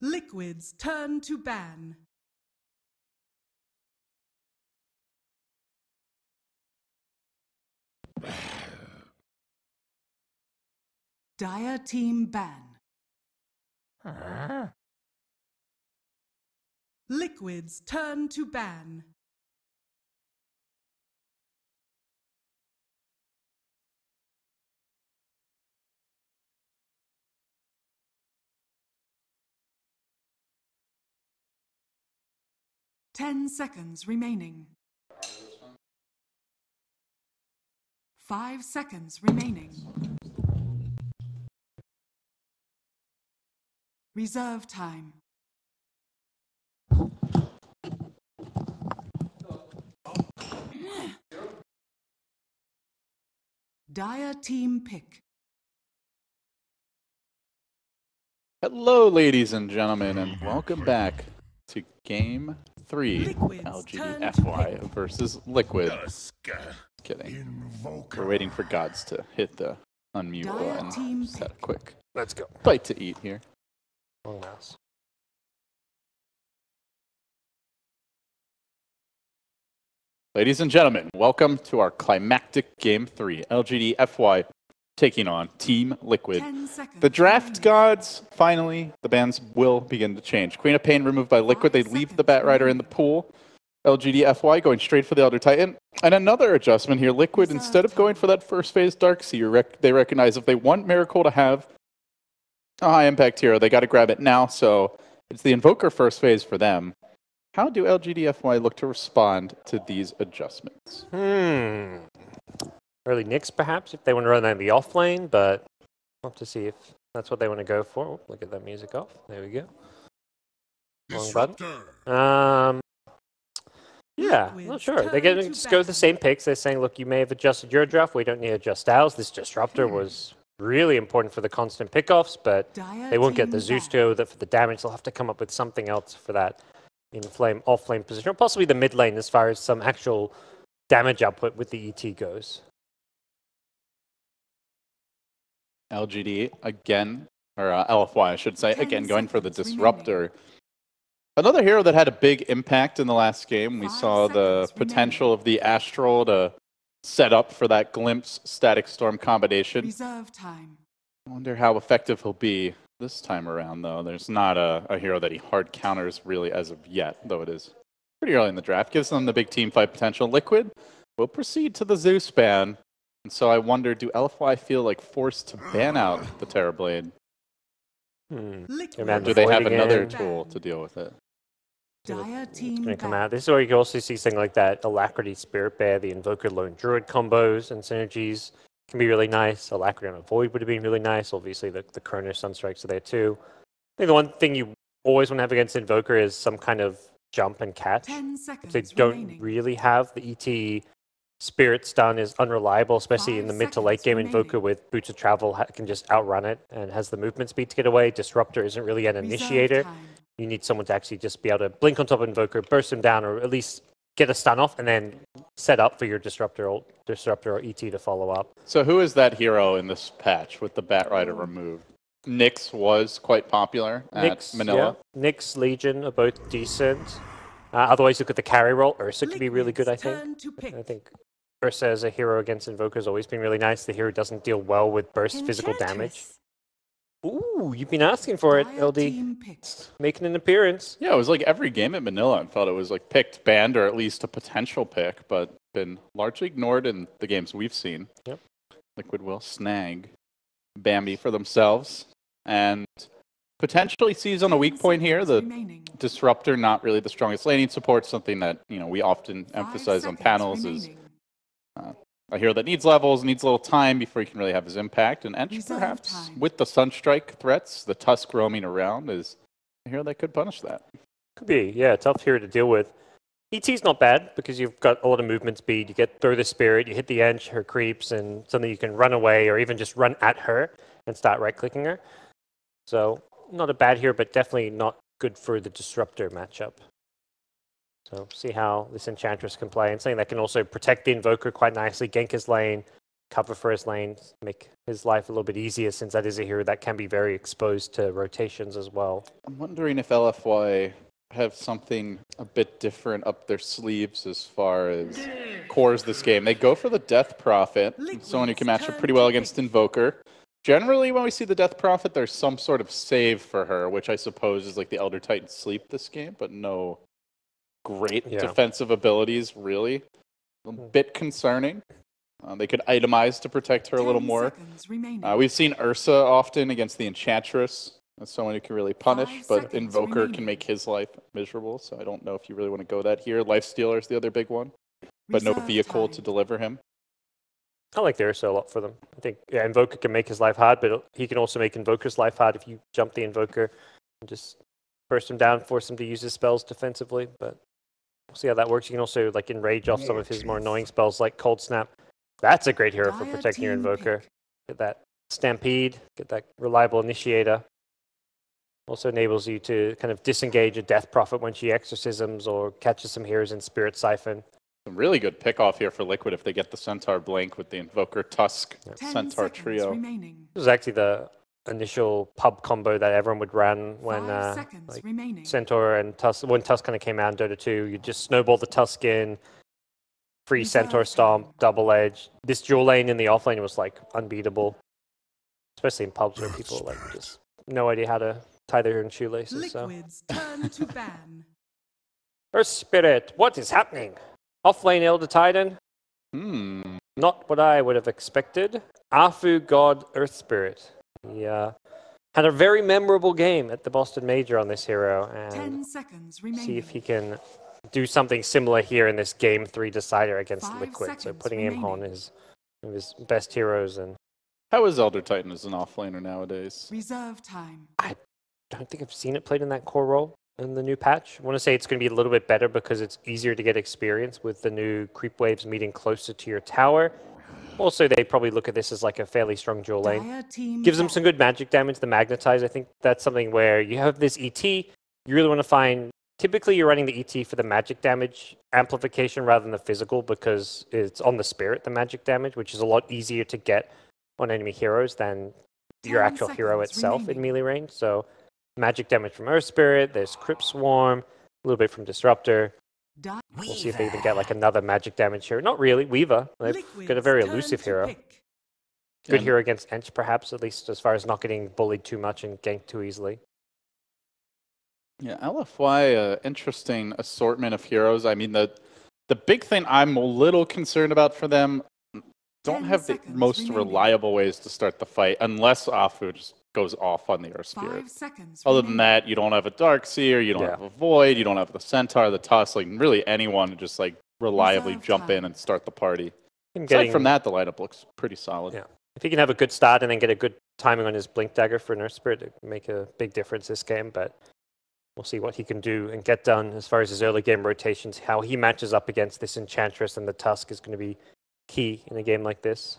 Liquid's turn to ban. Dire team ban. Liquid's turn to ban. Ten seconds remaining. 5 seconds remaining. Reserve time. Dire team pick. Hello, ladies and gentlemen, and welcome back to Game 3, LGD.Forever versus Liquid. Kidding. We're waiting for gods to hit the unmute button. Just had a quick Let's go. bite to eat here. Long mouse. Ladies and gentlemen, welcome to our climactic Game 3, LGD.FY taking on Team Liquid. The draft gods, finally, the bans will begin to change. Queen of Pain removed by Liquid, they leave the Batrider in the pool. LGD.FY going straight for the Elder Titan. And another adjustment here, Liquid, instead of going for that first phase Darkseer, they recognize if they want Miracle to have a high impact hero, they got to grab it now, so it's the Invoker first phase for them. How do LGD.FY look to respond to these adjustments? Early Nyx, perhaps, if they want to run that in the off lane, but we'll have to see if that's what they want to go for. Oh, look at that music off. There we go. Wrong button. Yeah, not sure. They can just go with the same picks. They're saying, look, you may have adjusted your draft. We don't need to adjust ours. This Disruptor was really important for the constant pickoffs, but they won't get the Zeus to go for the damage. They'll have to come up with something else for that in-flame, off-flame position, or possibly the mid lane as far as some actual damage output with the ET goes. LGD again, or LFY I should say, again going for the Disruptor. Another hero that had a big impact in the last game. We saw the potential of the Astral to set up for that Glimpse Static Storm combination. Reserve time. I wonder how effective he'll be this time around, though. There's not a hero that he hard counters really as of yet, though it is pretty early in the draft. Gives them the big team fight potential. Liquid will proceed to the Zeus ban. And so I wonder, do LFY feel like forced to ban out the Terrorblade? Do they have another tool to deal with it? It's going to come out. This is where you can also see something like that Alacrity Spirit Bear, the Invoker Lone Druid combos and synergies can be really nice. Alacrity on a Void would have been really nice. Obviously, the Chrono Sunstrikes are there too. I think the one thing you always want to have against Invoker is some kind of jump and catch. If they don't really have the ET Spirit Stun is unreliable, especially in the mid to late game. Invoker with Boots of Travel can just outrun it and has the movement speed to get away. Disruptor isn't really an initiator. You need someone to actually just be able to blink on top of Invoker, burst him down, or at least get a stun off, and then set up for your Disruptor or ET to follow up. So who is that hero in this patch with the Batrider removed? Nyx was quite popular at Manila. Yeah. Nyx, Legion are both decent. Otherwise, look at the carry role. Ursa could be really good, I think. I think Ursa as a hero against Invoker has always been really nice. The hero doesn't deal well with burst physical damage. Ooh, you've been asking for it, LD. Making an appearance. Yeah, it was like every game at Manila. I felt it was like picked, banned, or at least a potential pick, but been largely ignored in the games we've seen. Yep. Liquid will snag Bambi for themselves and potentially seize on a weak point here. The Disruptor, not really the strongest laning support, something that we often emphasize on panels is a hero that needs levels, needs a little time before he can really have his impact. And Ench, perhaps, with the Sunstrike threats, the Tusk roaming around, is a hero that could punish that. Could be, yeah, tough hero to deal with. ET's not bad, because you've got a lot of movement speed. You get through the Spirit, you hit the Ench, her creeps, and suddenly you can run away, or even just run at her and start right-clicking her. So, not a bad hero, but definitely not good for the Disruptor matchup. So see how this Enchantress can play, and something that can also protect the Invoker quite nicely, gank his lane, cover for his lane, make his life a little bit easier since that is a hero that can be very exposed to rotations as well. I'm wondering if LFY have something a bit different up their sleeves as far as cores this game. They go for the Death Prophet, someone who can match up pretty well against Invoker. Generally, when we see the Death Prophet, there's some sort of save for her, which I suppose is like the Elder Titan Sleep this game, but no great defensive abilities, really. A bit concerning. They could itemize to protect her a little more. We've seen Ursa often against the Enchantress. That's someone who can really punish, but Invoker can make his life miserable, so I don't know if you really want to go that here. Lifestealer is the other big one, but no vehicle to deliver him. I like the Ursa a lot for them. I think Invoker can make his life hard, but he can also make Invoker's life hard if you jump the Invoker and just burst him down, force him to use his spells defensively, but we'll see how that works. You can also like enrage off some of his more annoying spells like Cold Snap. That's a great hero for protecting your Invoker. Get that Stampede, get that reliable Initiator. Also enables you to kind of disengage a Death Prophet when she exorcisms or catches some heroes in Spirit Siphon. A really good pick-off here for Liquid if they get the Centaur Blink with the Invoker Tusk Centaur trio. Remaining. This was actually the initial pub combo that everyone would run when Centaur and Tusk, when Tusk kind of came out in Dota 2. You just snowball the Tusk in, free Centaur Stomp, double edge. This dual lane in the offlane was like unbeatable, especially in pubs where people like just no idea how to tie their own shoelaces. Liquid's turn to ban. Earth Spirit, what is happening? Offlane Elder Titan? Not what I would have expected. Afu God Earth Spirit. He had a very memorable game at the Boston Major on this hero, and 10 seconds remaining. see if he can do something similar here in this Game 3 decider against Liquid. So putting him on his best heroes. And how is Elder Titan as an offlaner nowadays? Reserve time. I don't think I've seen it played in that core role in the new patch. I want to say it's going to be a little bit better because it's easier to get experience with the new creep waves meeting closer to your tower. Also, they probably look at this as like a fairly strong dual lane. Gives them some good magic damage, the Magnetize. I think that's something where you have this ET, you really want to find... Typically, you're running the ET for the magic damage amplification rather than the physical because it's on the spirit, the magic damage, which is a lot easier to get on enemy heroes than your actual hero itself in melee range. So magic damage from Earth Spirit, there's Crypt Swarm, a little bit from Disruptor. We'll see if they even get like another magic damage hero. Not really, Weaver. They've got a very elusive hero. Good hero against Ench, perhaps, at least as far as not getting bullied too much and ganked too easily. Yeah, LFY, interesting assortment of heroes. I mean, the big thing I'm a little concerned about for them, don't have the most reliable ways to start the fight unless Afu just goes off on the Earth Spirit. Other than that, you don't have a Darkseer, you don't have a Void, you don't have the Centaur, the Tusk, like really anyone to just like reliably jump in and start the party. Aside from that, the lineup looks pretty solid. Yeah. If he can have a good start and then get a good timing on his Blink Dagger for an Earth Spirit, it can make a big difference this game, but we'll see what he can do and get done as far as his early game rotations. How he matches up against this Enchantress and the Tusk is going to be key in a game like this.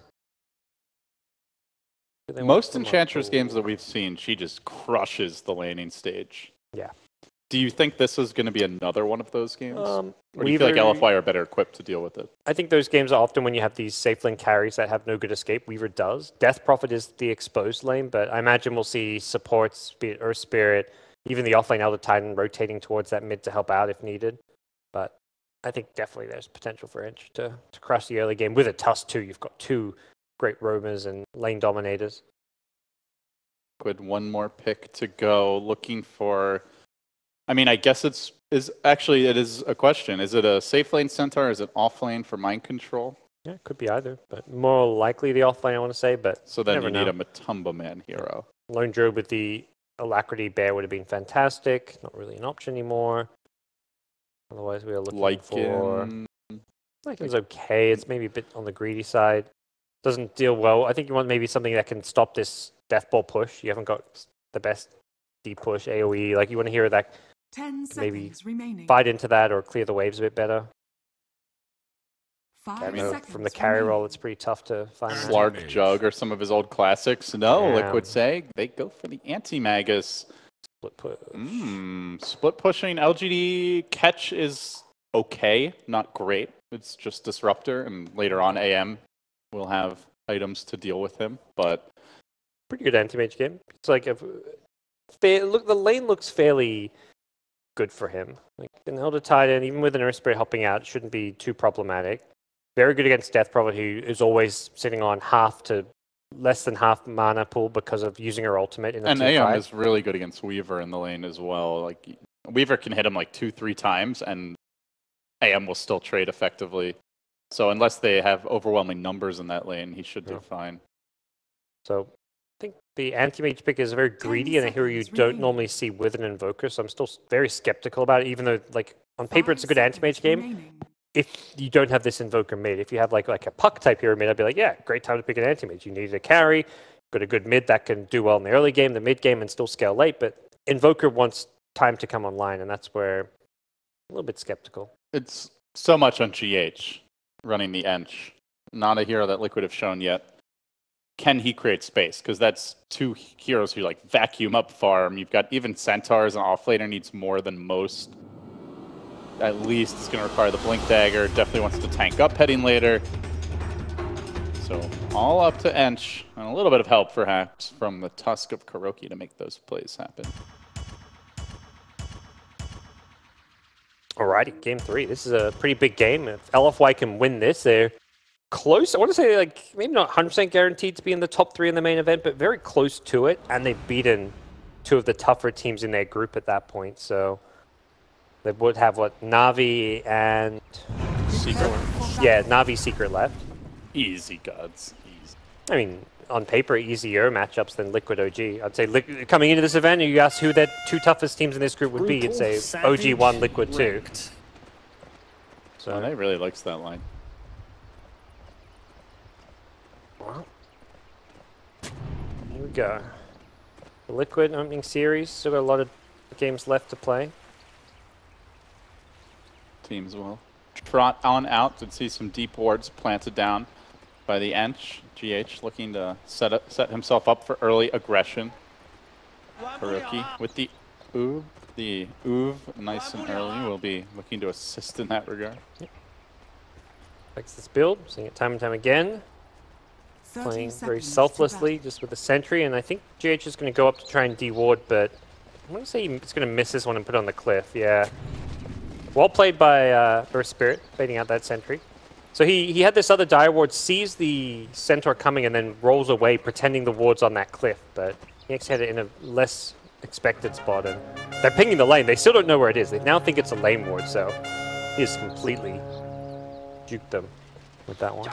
Most Enchantress games that we've seen, she just crushes the laning stage. Yeah. Do you think this is going to be another one of those games? Or do you feel like LFY are better equipped to deal with it? I think those games are often when you have these safe lane carries that have no good escape. Weaver does. Death Prophet is the exposed lane, but I imagine we'll see supports, be it Earth Spirit, even the offlane Elder Titan rotating towards that mid to help out if needed. But I think definitely there's potential for Ench to crush the early game. With a Tusk too, you've got two great roamers and lane dominators. Good, one more pick to go. Looking for, I mean, I guess it is a question. Is it a safe lane Centaur? Is it off lane for mind control? Yeah, it could be either, but more likely the off lane, I want to say. But so then you need a Matumba Man hero. Lone Druid with the Alacrity Bear would have been fantastic. Not really an option anymore. Otherwise, we are looking for... Lycan's okay. It's maybe a bit on the greedy side. Doesn't deal well. I think you want maybe something that can stop this Death Ball push. You haven't got the best deep push, AoE. Like, you want to hear that, 10 maybe remaining. fight into that or clear the waves a bit better. 5 seconds from the carry roll, it's pretty tough to find. Slark Jug or some of his old classics. No, Liquid say they go for the Anti-Magus. Split push. Split pushing. LGD catch is okay, not great. It's just Disruptor, and later on AM will have items to deal with him, but pretty good anti-mage game. It's like look, the lane looks fairly good for him. Like an Elder Titan, even with an Earth Spirit helping out, shouldn't be too problematic. Very good against Death Prophet, who is always sitting on half to less than half mana pool because of using her ultimate in a and team AM fight. is really good against Weaver in the lane as well. Like Weaver can hit him like 2-3 times, and AM will still trade effectively. So unless they have overwhelming numbers in that lane, he should do fine. So I think the anti-mage pick is very greedy and a hero you don't normally see with an Invoker, so I'm still very skeptical about it, even though like on paper it's a good anti-mage game. If you don't have this Invoker mid, if you have like a Puck type hero mid, I'd be like, yeah, great time to pick an anti-mage. You need a carry, got a good mid that can do well in the early game, the mid game, and still scale late, but Invoker wants time to come online, and that's where I'm a little bit skeptical. It's so much on GH running the Ench. Not a hero that Liquid have shown yet. Can he create space? Because that's two heroes who like vacuum up farm. You've got even Centaurs, and offlaner needs more than most. At least it's going to require the Blink Dagger. Definitely wants to tank up heading later. So all up to Ench, and a little bit of help perhaps from the Tusk of Kuroki to make those plays happen. Alrighty, game 3. This is a pretty big game. If LFY can win this, they're close. I want to say like maybe not 100% guaranteed to be in the top 3 in the main event, but very close to it. And they've beaten 2 of the tougher teams in their group at that point. So they would have what, Na'Vi and Secret. Yeah, Na'Vi Secret left. Easy gods. Easy. I mean, on paper, easier matchups than Liquid OG. I'd say coming into this event, you ask who their 2 toughest teams in this group would be, you'd say OG 1, Liquid 2. So they really likes that line. Well, here we go. The Liquid opening series, still got a lot of games left to play. Teams will trot on out to see some deep wards planted down by the Ench. GH looking to set himself up for early aggression. Kuroki with the Oov. The Oov, nice and early, will be looking to assist in that regard. Yep. Likes this build, seeing it time and time again. Playing very selflessly, just with the sentry, and I think GH is going to go up to try and de-ward, but I want to say he's going to miss this one and put it on the cliff, yeah. Well played by Earth Spirit, baiting out that sentry. So he had this other dire ward, sees the Centaur coming, and then rolls away, pretending the ward's on that cliff, but he actually had it in a less expected spot, and they're pinging the lane. They still don't know where it is. They now think it's a lane ward, so he just completely juked them with that one.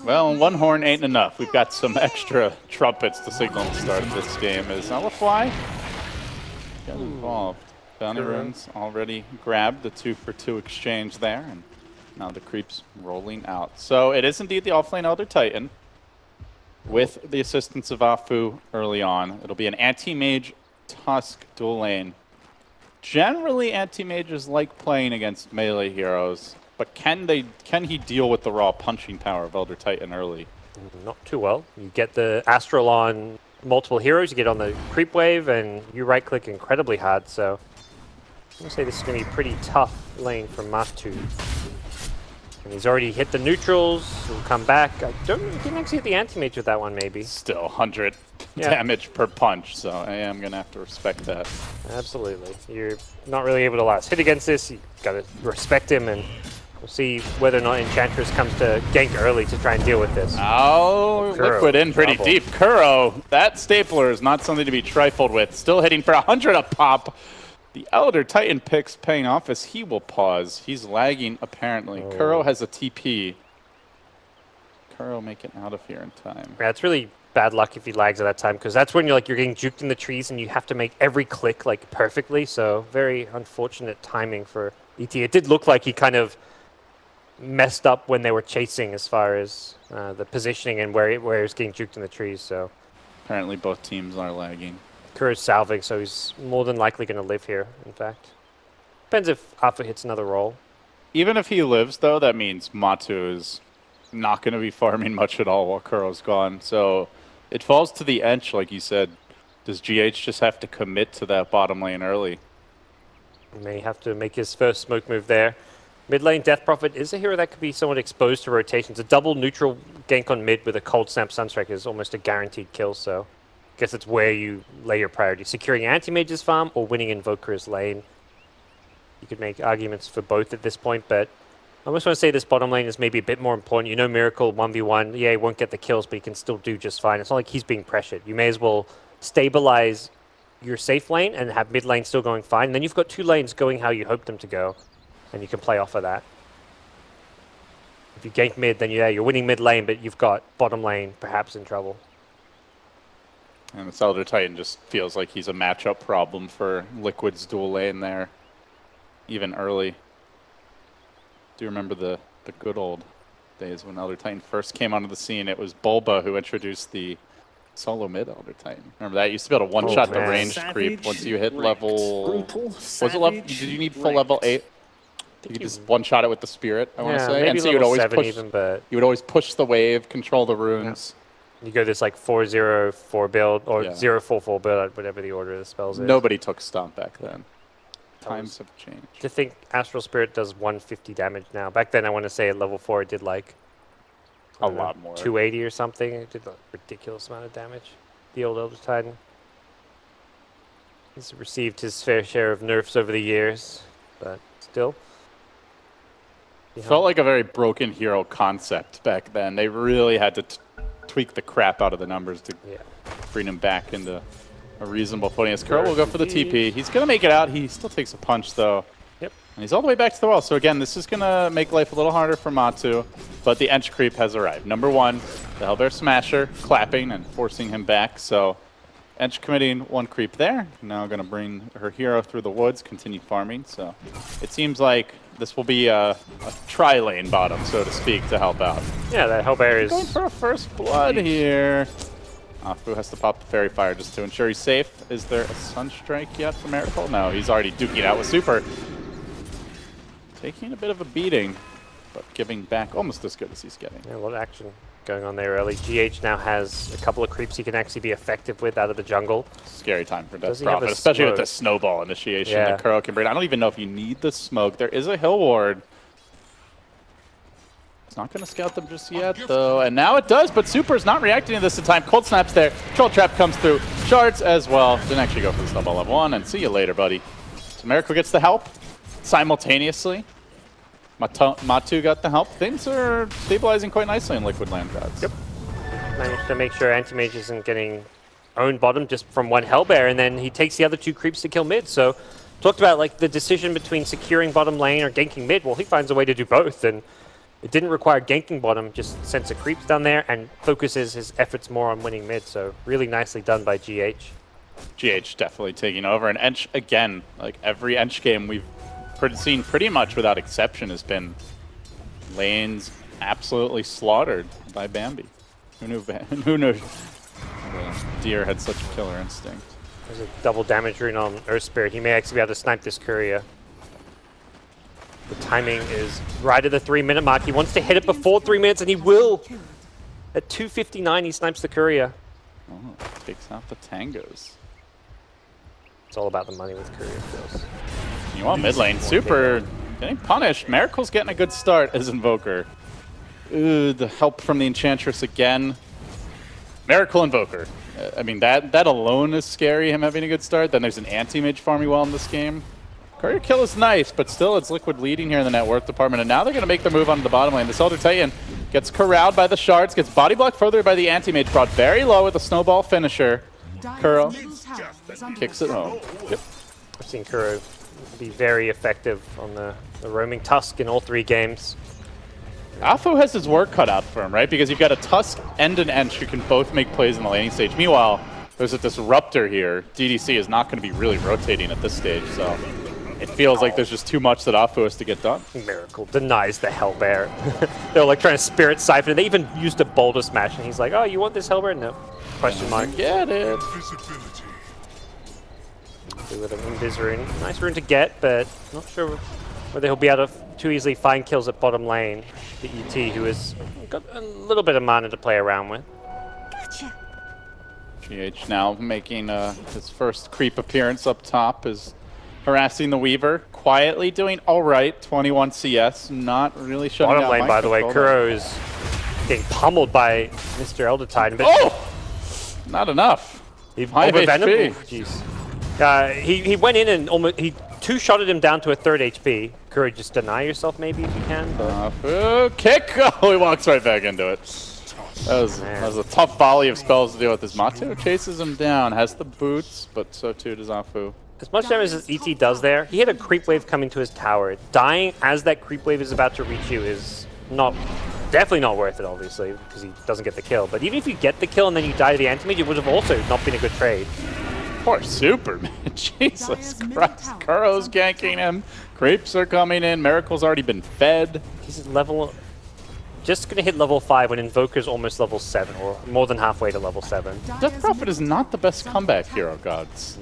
Well, one horn ain't enough. We've got some extra trumpets to signal the start of this game. Is LFY got involved? Bounty runes already grabbed the 2-for-2 exchange there, and now the creeps rolling out. So it is indeed the offlane Elder Titan with the assistance of Afu early on. It'll be an anti-mage Tusk dual lane. Generally, anti-mages like playing against melee heroes, but can he deal with the raw punching power of Elder Titan early? Not too well. You get the Astral on multiple heroes, you get on the creep wave, and you right-click incredibly hard, so I'm going to say this is going to be a pretty tough lane for Matu. And he's already hit the neutrals, he'll come back. He didn't actually hit the anti-mage with that one, maybe. Still 100 damage per punch, so I am going to have to respect that. Absolutely. You're not really able to last hit against this. You got to respect him, and we'll see whether or not Enchantress comes to gank early to try and deal with this. Oh, Liquid in pretty deep. Kuro, that stapler is not something to be trifled with. Still hitting for 100 a pop. The Elder Titan picks paying off as he will pause. He's lagging, apparently. Kuro has a TP. Kuro make it out of here in time. Yeah, it's really bad luck if he lags at that time, because that's when you're getting juked in the trees and you have to make every click perfectly. So very unfortunate timing for ET. It did look like he kind of messed up when they were chasing as far as the positioning and where he was getting juked in the trees. So apparently both teams are lagging. Kuro's salving, so he's more than likely going to live here, in fact. Depends if Afu hits another roll. Even if he lives, though, that means Matu is not going to be farming much at all while Kuro's gone. So it falls to the Ench, like you said. Does GH just have to commit to that bottom lane early? He may have to make his first smoke move there. Mid lane Death Prophet is a hero that could be somewhat exposed to rotations. A double neutral gank on mid with a Cold Snap Sunstrike is almost a guaranteed kill, so I guess it's where you lay your priority. Securing Anti-Mage's farm or winning Invoker's lane. You could make arguments for both at this point, but I almost want to say this bottom lane is maybe a bit more important. You know Miracle 1v1, yeah, he won't get the kills, but he can still do just fine. It's not like he's being pressured. You may as well stabilize your safe lane and have mid lane still going fine. And then you've got two lanes going how you hope them to go, and you can play off of that. If you gank mid, then yeah, you're winning mid lane, but you've got bottom lane perhaps in trouble. And this Elder Titan just feels like he's a matchup problem for Liquid's dual lane there, even early. Do you remember the good old days when Elder Titan first came onto the scene? It was Bulba who introduced the solo mid Elder Titan. Remember that? You used to be able to one-shot the range creep once you hit level... Was it level... Did you need full level 8? You could just one-shot it with the Spirit, I want to say. And so you would always push... Even, but you would always push the wave, control the runes. Yeah. You go this like 4-0-4 build, or 0-4-4 build, whatever the order of the spells is. Nobody took Stomp back then. Times have changed. To think Astral Spirit does 150 damage now. Back then, I want to say at level 4 it did like... a lot more. 280 or something. It did a ridiculous amount of damage. The old Elder Titan. He's received his fair share of nerfs over the years, but still. Felt like a very broken hero concept back then. They really had to tweak the crap out of the numbers to bring him back into a reasonable footing. As Kuro will go for the TP. He's going to make it out. He still takes a punch, though. Yep. And he's all the way back to the wall. So, again, this is going to make life a little harder for Matu. But the Ench creep has arrived. Number 1, the Hellbear Smasher, clapping and forcing him back. So, Ench committing 1 creep there. Now going to bring her hero through the woods, continue farming. So, it seems like this will be a tri-lane bottom, so to speak, to help out. Yeah, that Hellbear is... going for a first blood here. Afu has to pop the Fairy Fire just to ensure he's safe. Is there a Sunstrike yet for Miracle? No, he's already duking out with Super. Taking a bit of a beating, but giving back almost as good as he's getting. Yeah, a lot of action going on there early. GH now has a couple of creeps he can actually be effective with out of the jungle. Scary time for Death Prophet, especially with the snowball initiation that Kuro can bring. I don't even know if you need the smoke. There is a hill ward. It's not going to scout them just yet, though. And now it does, but Super's not reacting to this in time. Cold Snap's there. Troll Trap comes through. Shards as well. Didn't actually go for the snowball level 1, and see you later, buddy. So Miracle gets the help simultaneously. Matu got the help. Things are stabilizing quite nicely in Liquid Land Gods. Yep. Managed to make sure Anti-Mage isn't getting owned bottom just from 1 Hellbear, and then he takes the other 2 creeps to kill mid. So talked about like the decision between securing bottom lane or ganking mid. Well, he finds a way to do both, and it didn't require ganking bottom, just sends the creeps down there and focuses his efforts more on winning mid. So really nicely done by GH. GH definitely taking over, and Ench again, like every Ench game we've seen pretty much without exception has been lanes absolutely slaughtered by Bambi. Who knew the deer had such a killer instinct? There's a double damage rune on Earth Spirit. He may actually be able to snipe this courier. The timing is right at the 3-minute mark. He wants to hit it before 3 minutes, and he will. At 2:59, he snipes the courier. Oh, takes out the tangos. It's all about the money with courier kills. You want mid lane. Super getting punished. Miracle's getting a good start as Invoker. Ooh, the help from the Enchantress again. Miracle Invoker. I mean, that alone is scary, him having a good start. Then there's an anti-mage farming well in this game. Courier kill is nice, but still it's Liquid leading here in the net worth department. And now they're going to make the move onto the bottom lane. This Elder Titan gets corralled by the shards, gets body blocked further by the anti-mage, brought very low with a snowball finisher. Kuro kicks it home. Yep. I've seen Kuro be very effective on the roaming Tusk in all 3 games. Afu has his work cut out for him, right? Because you've got a Tusk and an Ench who can both make plays in the laning stage. Meanwhile, there's a Disruptor here. DDC is not going to be really rotating at this stage, so it feels like there's just too much that Afu has to get done. Miracle denies the Hellbear. They're like trying to Spirit Siphon. They even used a Boulder Smash, and he's like, oh, you want this Hellbear? No. Question mark. Get it. Do with an Invis rune. Nice rune to get, but not sure whether he'll be able to too easily find kills at bottom lane. The ET, who has got a little bit of mana to play around with. Gotcha. GH now making his first creep appearance up top as harassing the Weaver, quietly doing all right. 21 CS, not really shutting down. Bottom lane, by the way, Kuro is getting pummeled by Mr. Eldertide. But not enough. He went in and almost he two-shotted him down to a 3rd HP. Kuro, just deny yourself maybe if you can. Kick! Oh, he walks right back into it. That was a tough volley of spells to deal with. His Matu chases him down, has the boots, but so too does Afu. As much damage as ET does there, he had a creep wave coming to his tower. Dying as that creep wave is about to reach you is definitely not worth it, obviously, because he doesn't get the kill. But even if you get the kill and then you die to the anti-mage, it would have also not been a good trade. Poor Superman. Jesus Christ. Kuro's ganking him. Creeps are coming in. Miracle's already been fed. He's just going to hit level 5 when Invoker's almost level 7, or more than halfway to level 7. Death Prophet is not the best comeback hero, gods.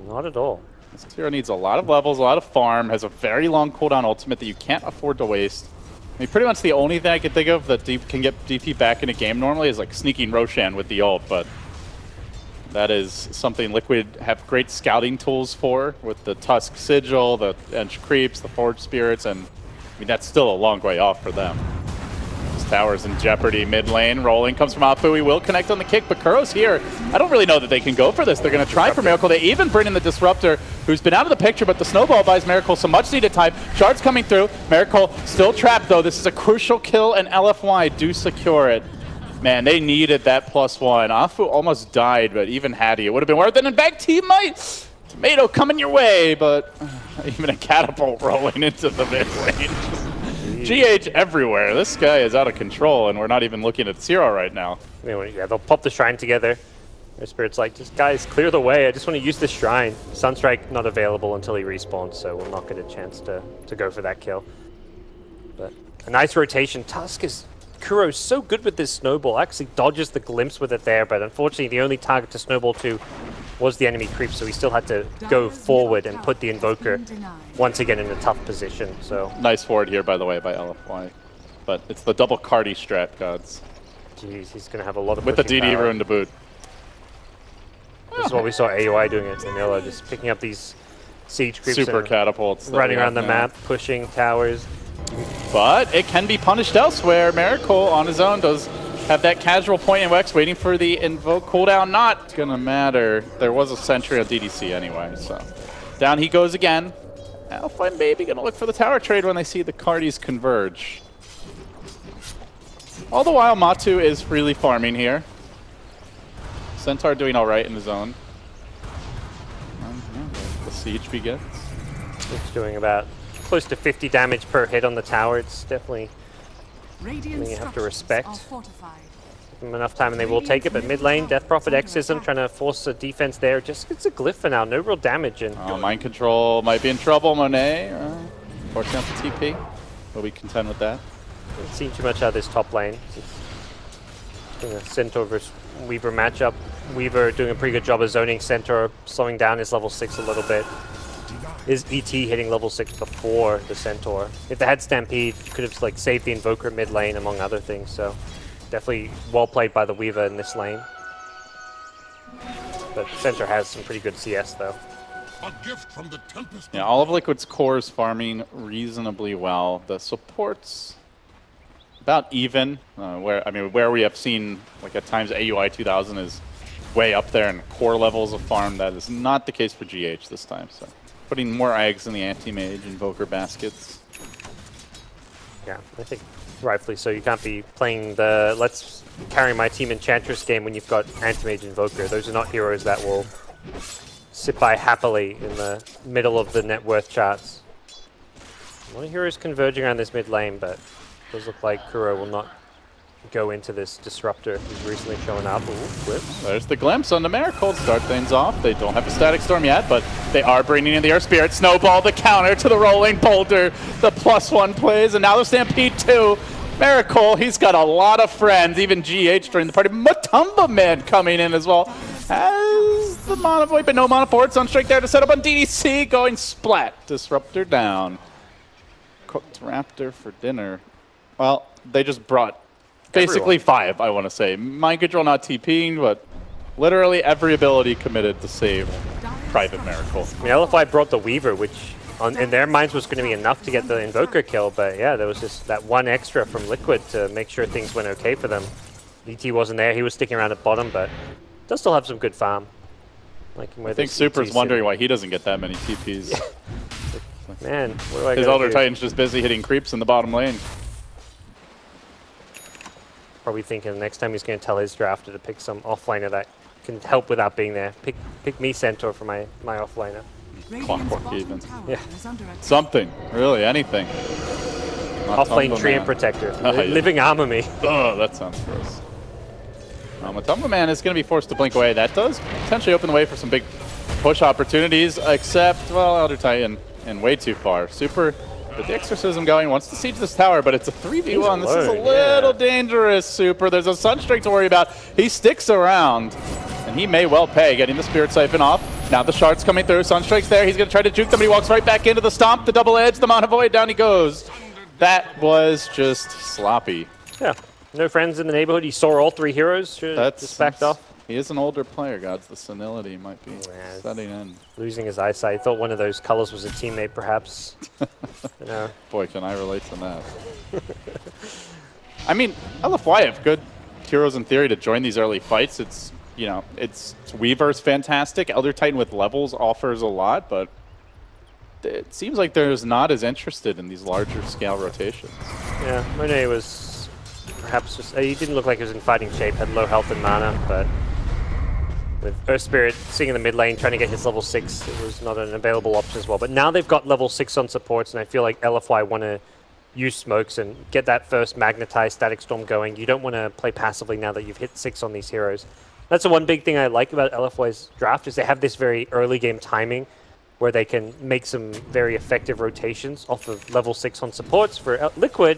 Not at all. This hero needs a lot of levels, a lot of farm, has a very long cooldown ultimate that you can't afford to waste. I mean, pretty much the only thing I can think of that can get DP back in a game normally is like sneaking Roshan with the ult, but that is something Liquid have great scouting tools for, with the Tusk Sigil, the Edge Creeps, the Forge Spirits, and I mean, that's still a long way off for them. This tower's in jeopardy mid lane. Rolling comes from Afu. He will connect on the kick, but Kuro's here. I don't really know that they can go for this. They're going to try for Miracle. They even bring in the Disruptor, who's been out of the picture, but the Snowball buys Miracle some much needed time. Shards coming through. Miracle still trapped, though. This is a crucial kill, and LFY do secure it. Man, they needed that +1. Afu almost died, but even had he, it would have been worth it. And back team might. Tomato coming your way, but even a catapult rolling into the mid lane. GH everywhere. This guy is out of control, and we're not even looking at Zero right now. Yeah, they'll pop the shrine together. Their Spirit's like, just guys, clear the way. I just want to use this shrine. Sunstrike not available until he respawns, so we'll not get a chance to go for that kill. But a nice rotation. Tusk is... Kuro's so good with this snowball. Actually dodges the glimpse with it there, but unfortunately the only target to snowball to was the enemy creep, so he still had to go forward and put the Invoker once again in a tough position. So nice forward here, by the way, by LFY. But it's the double Cardi strat, gods. Jeez, he's going to have a lot of with the DD power. rune to boot. This is what we saw AUI doing at Vanilla, just picking up these siege creeps. Super catapults. Running around the map, pushing towers. But it can be punished elsewhere. Miracle on his own does have that casual point in Wex, waiting for the invoke cooldown. Not gonna matter. There was a sentry on DDC anyway, so down he goes again. Alpha maybe gonna look for the tower trade when they see the Cardis converge. All the while, Matu is freely farming here. Centaur doing all right in his own. The siege begins. It's doing about close to 50 damage per hit on the tower. It's definitely something you have to respect. Give them enough time and they will take it, but mid lane, Death Prophet X's them, trying to force a defense there. Just gets a glyph for now, no real damage. And mind control might be in trouble, Monet. Forcing out the TP. Will we contend with that? Haven't seen too much out of this top lane. Doing a Centaur versus Weaver matchup. Weaver doing a pretty good job of zoning Centaur, slowing down his level 6 a little bit. Is ET hitting level 6 before the Centaur? If they had Stampede, could have like saved the Invoker mid lane, among other things. So definitely well played by the Weaver in this lane. But Centaur has some pretty good CS though. A gift from the Tempest. Yeah, all of Liquid's core is farming reasonably well. The supports about even. Where we have seen like at times AUI 2000 is way up there in core levels of farm. That is not the case for GH this time. So putting more eggs in the anti-mage Invoker baskets. Yeah, I think rightfully so. You can't be playing the let's carry my team Enchantress game when you've got anti-mage Invoker. Those are not heroes that will sit by happily in the middle of the net worth charts. A lot of heroes converging around this mid lane, but it does look like Kuro will not go into this Disruptor who's recently shown up. Ooh, there's the glimpse on the Miracle to start things off. They don't have a Static Storm yet, but they are bringing in the Earth Spirit. Snowball, the counter to the rolling boulder. The +1 plays, and now the Stampede 2. Miracle, he's got a lot of friends, even GH during the party. Matumba Man coming in as well. Has the Mana Void, but no Mana Forward. Sunstrike there to set up on DDC, going splat. Disruptor down. Cooked Raptor for dinner. Well, they just brought basically 5, I want to say. Mind Control not TPing, but literally every ability committed to save Private Miracle. I mean, LFY brought the Weaver, which in their minds was going to be enough to get the Invoker kill, but yeah, there was just that one extra from Liquid to make sure things went okay for them. DT wasn't there, he was sticking around at bottom, but does still have some good farm. I think Super's wondering why he doesn't get that many TPs. Man, what do I His Elder Titan's just busy hitting creeps in the bottom lane. Probably thinking the next time he's going to tell his drafter to pick some offlaner that can help without being there. Pick me Centaur for my offlaner. Clockwork even. Yeah. Something, really, anything. Offlane Treant Protector. Living armor me. Oh, that sounds gross. Matumba Man is going to be forced to blink away. That does potentially open the way for some big push opportunities, except, well, Elder Titan and way too far. Super with the Exorcism going, wants to siege this tower, but it's a 3v1. This is a little dangerous, Super. There's a Sunstrike to worry about. He sticks around, and he may well pay, getting the Spirit Siphon off. Now the Shard's coming through. Sunstrike's there. He's going to try to juke them, but he walks right back into the Stomp, the double edge, the Mana Void, down he goes. That was just sloppy. Yeah. No friends in the neighborhood. He saw all three heroes. Just backed off. He is an older player, Gods. The senility might be setting in. Losing his eyesight. Thought one of those colors was a teammate, perhaps. You know. Boy, can I relate to that. I mean, LFY have good heroes in theory to join these early fights. It's, you know, it's Weaver's fantastic. Elder Titan with levels offers a lot, but it seems like they're not as interested in these larger scale rotations. Yeah, Monet was perhaps just, he didn't look like he was in fighting shape, had low health and mana, but with Earth Spirit sitting in the mid lane trying to get his level 6, it was not an available option as well. But now they've got level 6 on supports, and I feel like LFY want to use smokes and get that first magnetized Static Storm going. You don't want to play passively now that you've hit 6 on these heroes. That's the one big thing I like about LFY's draft, is they have this very early game timing where they can make some very effective rotations off of level 6 on supports. For Liquid,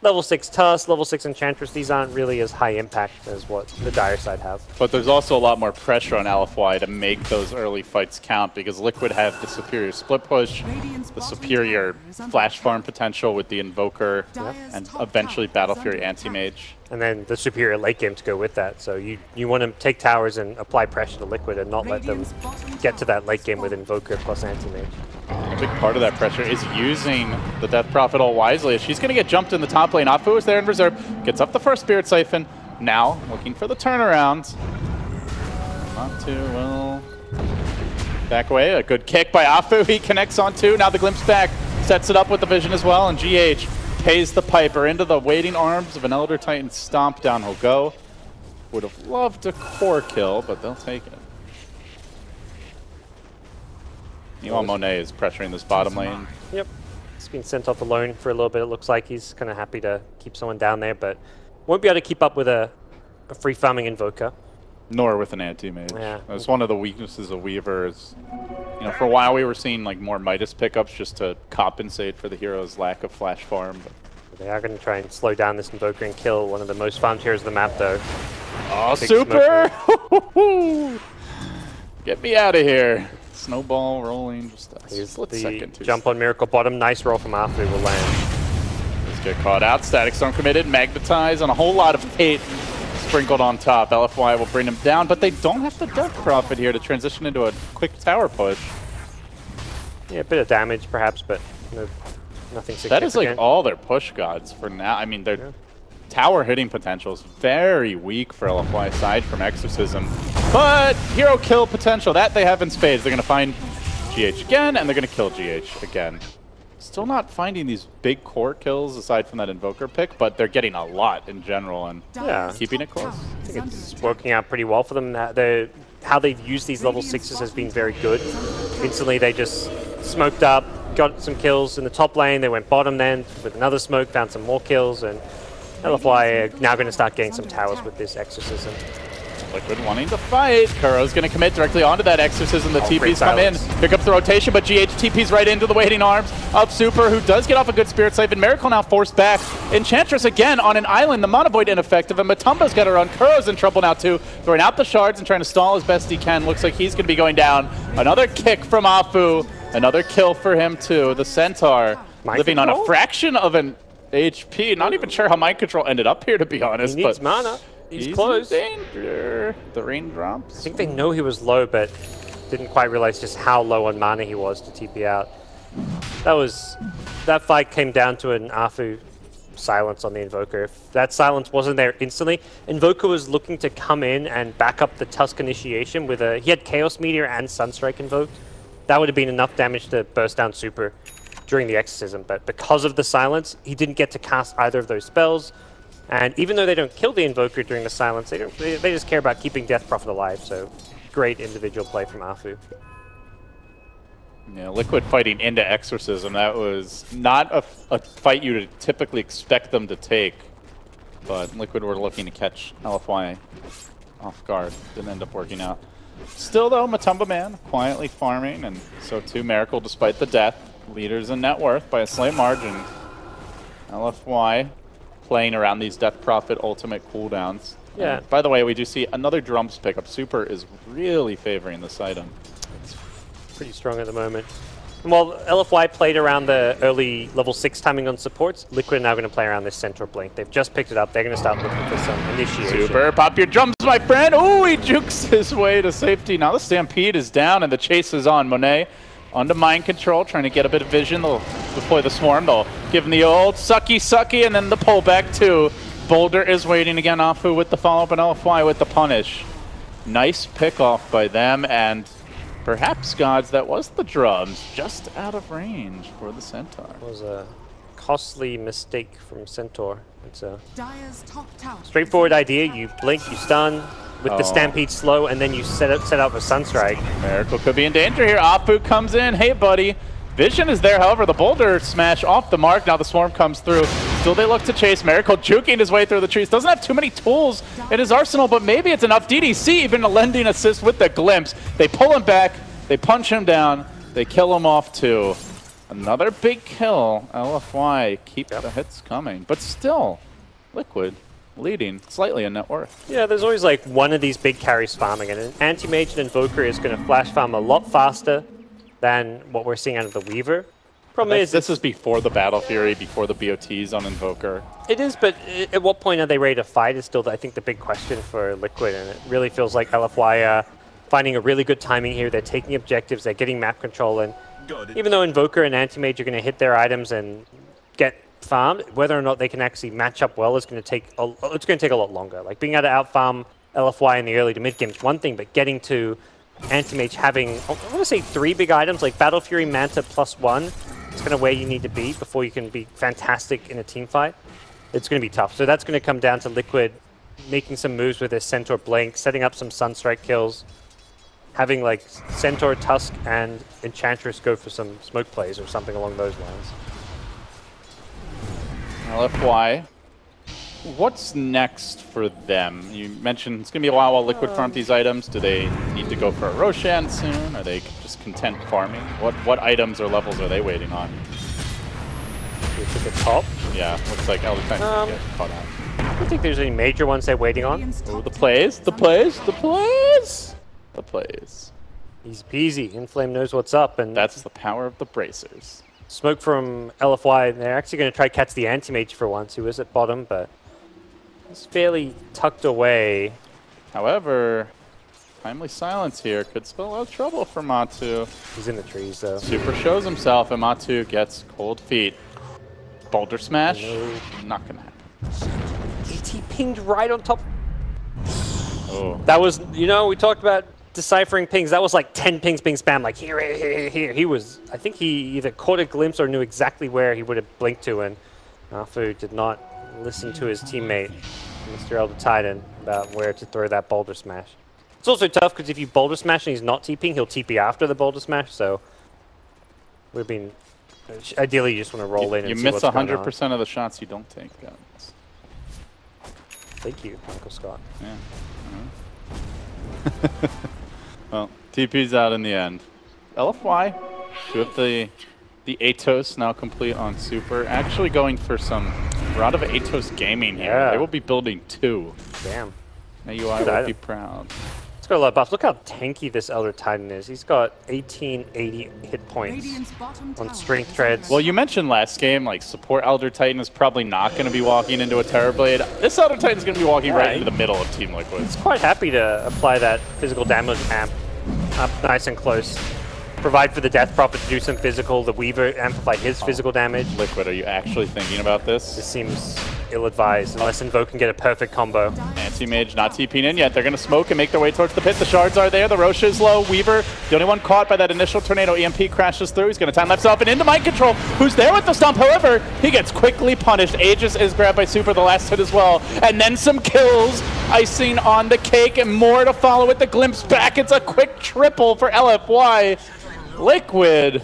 level 6 Tusk, level 6 Enchantress, these aren't really as high impact as what the Dire side have. But there's also a lot more pressure on LFY to make those early fights count, because Liquid have the superior split push, the superior flash farm potential with the Invoker, and eventually Battle Fury Anti-Mage. And then the superior late game to go with that. So you want to take towers and apply pressure to Liquid and not let them get to that late game with Invoker plus Anti-Mage. A big part of that pressure is using the Death Prophet all wisely. She's going to get jumped in the top lane. Afu is there in reserve, gets up the first Spirit Siphon. Now looking for the turnaround. Not too well. Back away, a good kick by Afu. He connects on two. Now the Glimpse back, sets it up with the Vision as well, and GH pays the Piper into the waiting arms of an Elder Titan. Stomp down he'll go. Would have loved a core kill, but they'll take it. Meanwhile, Monet is pressuring this bottom lane. Yep. He's been sent off alone for a little bit, it looks like. He's kind of happy to keep someone down there, but won't be able to keep up with a free farming Invoker. Nor with an Anti-Mage. Yeah. That's one of the weaknesses of Weaver is, you know, for a while we were seeing like more Midas pickups just to compensate for the hero's lack of flash farm. But they are going to try and slow down this Invoker and kill one of the most farmed heroes of the map, though. Oh, Super! Get me out of here. Snowball rolling, just a split second. Jump on Miracle Bottom, nice roll from Afu will land. Let's get caught out. Static Storm committed, magnetize, and a whole lot of hate sprinkled on top. LFY will bring him down, but they don't have the Death Prophet here to transition into a quick tower push. Yeah, a bit of damage perhaps, but nothing significant. That is like all their push gods for now. I mean, their tower hitting potential is very weak for LFY aside from Exorcism. But hero kill potential, that they have in spades. They're going to find GH again, and they're going to kill GH again. Still not finding these big core kills aside from that Invoker pick, but they're getting a lot in general and keeping it close. I think it's working out pretty well for them. How they've used these level 6s has been very good. Instantly they just smoked up, got some kills in the top lane, they went bottom then with another smoke, found some more kills, and LFY are now going to start getting some towers with this Exorcism. Liquid wanting to fight. Kuro's going to commit directly onto that Exorcism. The TPs come in, pick up the rotation, but GH TPs right into the waiting arms of Super, who does get off a good Spirit Siphon. Miracle now forced back. Enchantress again on an island. The Mana Void ineffective, and Matumba's got to run. Kuro's in trouble now too, throwing out the shards and trying to stall as best he can. Looks like he's going to be going down. Another kick from Afu. Another kill for him too. The Centaur living on a fraction of an HP. Not even sure how Mind Control ended up here, to be honest. He needs mana. He's close. In danger. The raindrops. I think they know he was low, but Didn't quite realize just how low on mana he was to TP out. That fight came down to an Afu silence on the Invoker. If that silence wasn't there instantly, Invoker was looking to come in and back up the Tusk initiation with he had Chaos Meteor and Sunstrike invoked. That would have been enough damage to burst down Super during the Exorcism, but because of the silence, he didn't get to cast either of those spells. And even though they don't kill the Invoker during the silence, they just care about keeping Death Prophet alive, so great individual play from Afu. Yeah, Liquid fighting into Exorcism, that was not a fight you would typically expect them to take, but Liquid were looking to catch LFY off guard. Didn't end up working out. Still though, Matumba Man quietly farming, and so too Miracle despite the death. Leaders in net worth by a slight margin. LFY playing around these Death Prophet ultimate cooldowns. Yeah. By the way, we do see another Drums pickup. Super is really favoring this item. It's pretty strong at the moment. And while LFY played around the early level 6 timing on supports, Liquid are now going to play around this Centaur Blink. They've just picked it up. They're going to start looking for some initiation. Super, pop your drums, my friend. Oh, he jukes his way to safety. Now the Stampede is down and the chase is on. Monet onto Mind Control, trying to get a bit of vision. They'll deploy the Swarm. They'll give him the old sucky, and then the pullback too. Boulder is waiting again. Afu with the follow-up and LFY with the punish. Nice pick-off by them, and perhaps, Gods, that was the drums, just out of range for the Centaur. It was a costly mistake from Centaur. It's a Dire's top tower straightforward idea. You blink, you stun, with the Stampede slow, and then you set up a Sunstrike. Miracle could be in danger here. Afu comes in. Hey, buddy. Vision is there, however, the Boulder smash off the mark. Now the Swarm comes through. Still they look to chase. Miracle juking his way through the trees. Doesn't have too many tools in his arsenal, but maybe it's enough. DDC even a lending assist with the glimpse. They pull him back. They punch him down. They kill him off too. Another big kill. LFY keep the hits coming. But still, Liquid leading slightly in net worth. Yeah, there's always like one of these big carries farming, and an Anti-Mage and Invoker is going to flash farm a lot faster than what we're seeing out of the Weaver. Problem is, this is before the Battle Fury, before the BOTs on Invoker. It is, but at what point are they ready to fight is still, I think, the big question for Liquid, and it really feels like LFY finding a really good timing here. They're taking objectives, they're getting map control, and even though Invoker and Anti-Mage are going to hit their items and get farmed, whether or not they can actually match up well is going to take a lot longer. Like being able to outfarm LFY in the early to mid game is one thing, but getting to Anti-Mage having, I want to say 3 big items like Battle Fury, Manta +1. It's kind of where you need to be before you can be fantastic in a team fight. It's going to be tough. So that's going to come down to Liquid making some moves with their Centaur Blink, setting up some Sunstrike kills, having like Centaur, Tusk, and Enchantress go for some smoke plays or something along those lines. LFY, what's next for them? You mentioned it's going to be a while Liquid farm these items. Do they need to go for a Roshan soon? Are they just content farming? What items or levels are they waiting on? You took a top? Yeah, looks like Elder Titan get caught out. I don't think there's any major ones they're waiting on. Oh, the plays, the plays, the plays, the plays. Easy peasy. Inflame knows what's up, and that's the power of the bracers. Smoke from LFY. They're actually going to try to catch the Anti-Mage for once, who is at bottom, but it's fairly tucked away. However, timely silence here could spell a lot of trouble for Matu. He's in the trees, though. Super shows himself, and Matu gets cold feet. Boulder smash, not going to happen. AT pinged right on top. Oh. That was, you know, we talked about deciphering pings. That was like 10 pings being spammed, like here, here, here. He was, I think he either caught a glimpse or knew exactly where he would have blinked to, and Afu did not listen to his teammate, Mr. Elder Titan, about where to throw that Boulder Smash. It's also tough because if you Boulder Smash and he's not TPing, he'll TP after the Boulder Smash, so we've been, ideally you just want to roll in and see what's going on. You miss 100% of the shots you don't take, guys. Thank you, Uncle Scott. Yeah. Well, TP's out in the end. LFY, with the Atos now complete on Super, actually going for some round of Atos gaming here. Yeah. They will be building 2. Damn. AUI will be proud. It's got a lot of buffs. Look how tanky this Elder Titan is. He's got 1880 hit points on strength treads. Well, you mentioned last game, like, support Elder Titan is probably not going to be walking into a Terrorblade. This Elder Titan is going to be walking right into the middle of Team Liquid. He's quite happy to apply that physical damage amp up nice and close. Provide for the Death Prophet to do some physical. The Weaver amplify his physical damage. Liquid, are you actually thinking about this? This seems ill-advised unless Invoke can get a perfect combo. Anti-Mage not TPing in yet. They're going to smoke and make their way towards the pit. The shards are there. The Rosh is low. Weaver, the only one caught by that initial tornado. EMP crashes through. He's going to time-lapse off and into mind control. Who's there with the stomp? However, he gets quickly punished. Aegis is grabbed by Super, the last hit as well. And then some kills. Icing on the cake and more to follow with the glimpse back. It's a quick triple for LFY. Liquid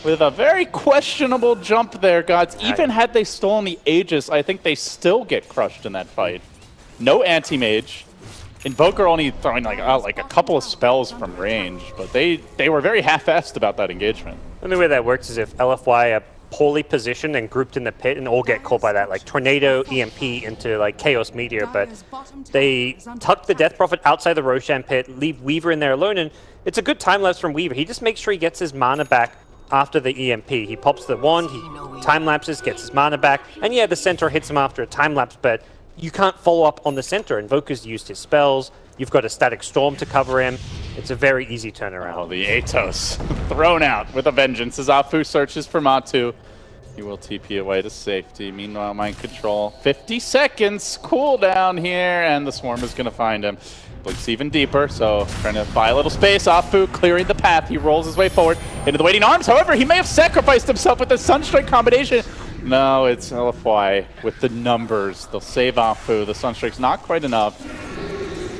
with a very questionable jump there, gods. Even had they stolen the Aegis, I think they still get crushed in that fight. No anti-mage. Invoker only throwing like a couple of spells from range, but they were very half-assed about that engagement. The only way that works is if LFY are poorly positioned and grouped in the pit and all get caught by that, like Tornado, EMP into like Chaos Meteor, but they tuck the Death Prophet outside the Roshan pit, leave Weaver in there alone, and it's a good time-lapse from Weaver. He just makes sure he gets his mana back after the EMP. He pops the wand, he time-lapses, gets his mana back, and yeah, the center hits him after a time-lapse, but you can't follow up on the center. Invoker's used his spells, you've got a Static Storm to cover him. It's a very easy turnaround. Oh, the Atos thrown out with a vengeance as Afu searches for Matu. He will TP away to safety. Meanwhile, mind control. 50 seconds cooldown here, and the Swarm is going to find him. Looks even deeper, so trying to buy a little space. Afu clearing the path. He rolls his way forward into the waiting arms. However, he may have sacrificed himself with the Sunstrike combination. No, it's LFY with the numbers. They'll save Afu. The Sunstrike's not quite enough.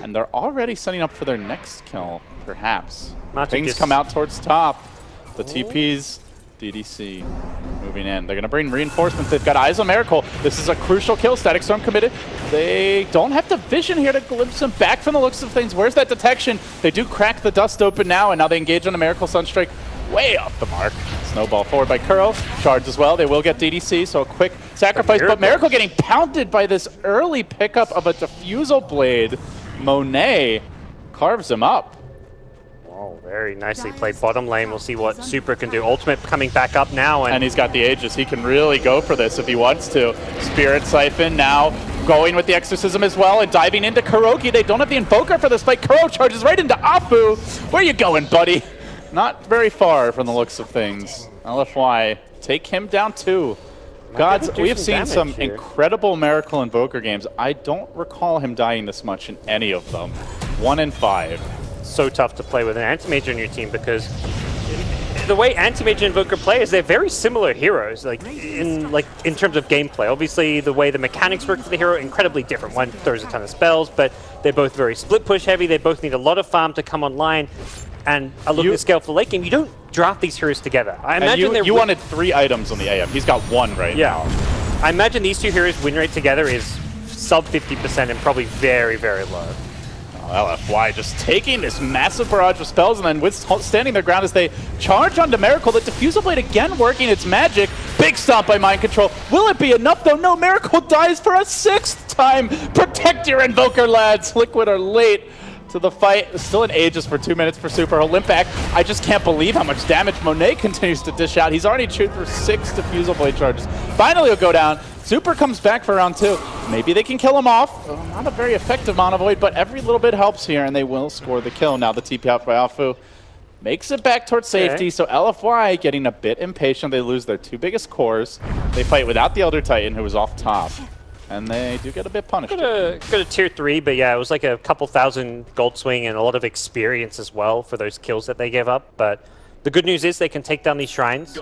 And they're already setting up for their next kill, perhaps. Things come out towards top. The TPs, DDC moving in. They're going to bring reinforcements. They've got eyes on Miracle. This is a crucial kill. Static Storm committed. They don't have the vision here to glimpse him back from the looks of things. Where's that detection? They do crack the dust open now, and now they engage on the Miracle Sunstrike. Way off the mark. Snowball forward by Kuro. Charge as well. They will get DDC, so a quick sacrifice. But Miracle getting pounded by this early pickup of a Diffusal Blade. Monet carves him up. Oh, very nicely played bottom lane. We'll see what Super can do. Ultimate coming back up now. And he's got the Aegis. He can really go for this if he wants to. Spirit Siphon now going with the Exorcism as well and diving into Kuroki. They don't have the Invoker for this fight. Kuro charges right into Afu. Where you going, buddy? Not very far from the looks of things. LFY take him down too. Gods, we have seen some incredible Miracle Invoker games. I don't recall him dying this much in any of them. 1 in 5. So tough to play with an Anti-Mage on your team because the way Anti-Mage and Invoker play is they're very similar heroes, like in terms of gameplay. Obviously, the way the mechanics work for the hero incredibly different. One throws a ton of spells, but they're both very split push heavy. They both need a lot of farm to come online. And I look at the scale for late game. You don't draft these heroes together. I imagine you wanted 3 items on the AM. He's got 1 right now. I imagine these 2 heroes' win rate together is sub 50% and probably very, very low. LFY just taking this massive barrage of spells and then standing their ground as they charge onto Miracle. The Diffusal Blade again working its magic. Big stomp by Mind Control. Will it be enough though? No, Miracle dies for a 6th time. Protect your Invoker, lads. Liquid are late to the fight. Still an Aegis for 2 minutes for Super. He'll limp back. I just can't believe how much damage Monet continues to dish out. He's already chewed through 6 Diffusal Blade charges. Finally he'll go down. Super comes back for round 2. Maybe they can kill him off. Not a very effective Mana Void, but every little bit helps here, and they will score the kill. Now the TP out by Afu makes it back towards safety, so LFY getting a bit impatient. They lose their 2 biggest cores. They fight without the Elder Titan, who was off top. And they do get a bit punished. Got a tier 3, but yeah, it was like a couple thousand gold swing and a lot of experience as well for those kills that they gave up. But the good news is they can take down these shrines.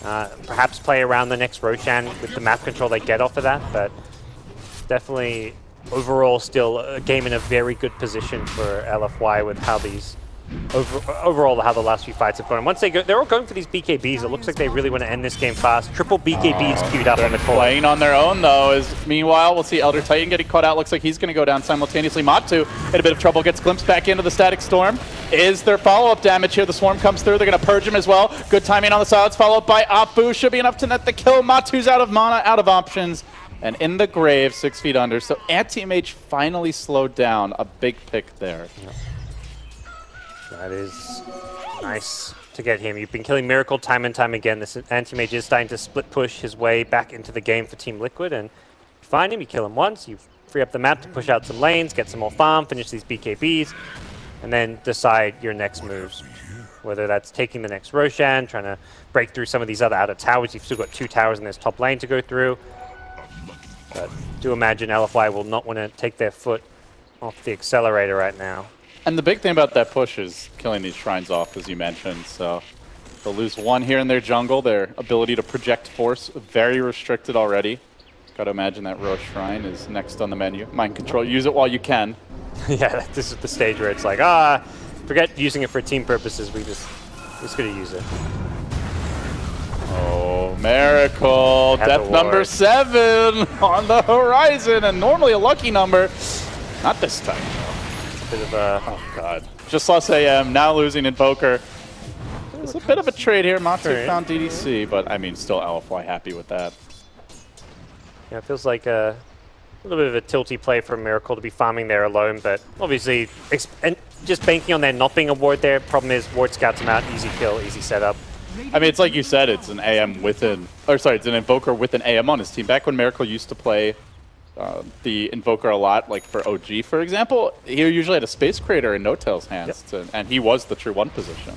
Perhaps play around the next Roshan with the map control they get off of that. But definitely overall still a game in a very good position for LFY with how these overall how the last few fights have gone. And once they're all going for these BKBs. It looks like they really want to end this game fast. Triple BKBs queued up on the court. Playing on their own though. Meanwhile, we'll see Elder Titan getting caught out. Looks like he's going to go down simultaneously. Matu in a bit of trouble, gets glimpsed back into the Static Storm. Is there follow-up damage here? The Swarm comes through. They're going to purge him as well. Good timing on the silence, followed by Afu. Should be enough to net the kill. Matu's out of mana, out of options. And in the grave, 6 feet under. So Anti-Mage finally slowed down. A big pick there. Yeah. That is nice to get him. You've been killing Miracle time and time again. This Anti-Mage is starting to split push his way back into the game for Team Liquid. And you find him, you kill him once, you free up the map to push out some lanes, get some more farm, finish these BKBs. and then decide your next moves. Whether that's taking the next Roshan, trying to break through some of these other outer towers. You've still got 2 towers in this top lane to go through. But do imagine LFY will not want to take their foot off the accelerator right now. And the big thing about that push is killing these shrines off, as you mentioned. So they'll lose 1 here in their jungle. Their ability to project force very restricted already. Got to imagine that Rosh shrine is next on the menu. Mind control, use it while you can. Yeah, this is the stage where it's like, forget using it for team purposes. We're just going to use it. Oh, miracle! Death number 7 on the horizon, and normally a lucky number. Not this time, though. Bit of a... Oh, God. Just lost AM, now losing Invoker. It's a bit of a trade here. Matsu found DDC, but, I mean, still LFY happy with that. Yeah, it feels like a little bit of a tilty play for Miracle to be farming there alone, but obviously and just banking on there not being a ward there. Problem is, ward scouts him out, easy kill, easy setup. I mean, it's like you said, it's an AM with it's an Invoker with an AM on his team. Back when Miracle used to play the Invoker a lot, like for OG, for example, he usually had a Space Creator in No-Tail's hands, and he was the true 1 position.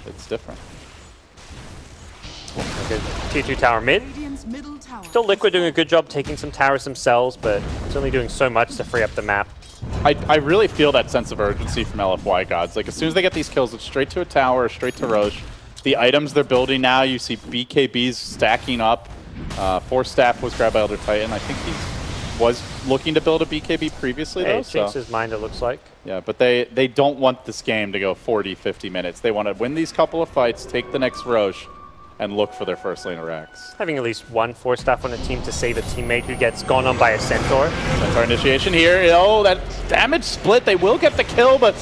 It's different. Okay, tier 2 tower mid. Still Liquid doing a good job taking some towers themselves, but it's only doing so much to free up the map. I really feel that sense of urgency from LFY gods. Like, as soon as they get these kills, it's straight to a tower, straight to Roche. The items they're building now, you see BKBs stacking up. Force Staff was grabbed by Elder Titan. I think he was looking to build a BKB previously, though. He changed his mind, it looks like. Yeah, but they don't want this game to go 40, 50 minutes. They want to win these couple of fights, take the next Roche, and look for their first lane of Rex. Having at least 1 Force Staff on a team to save a teammate who gets gone on by a Centaur. Centaur initiation here. Oh, that damage split. They will get the kill, but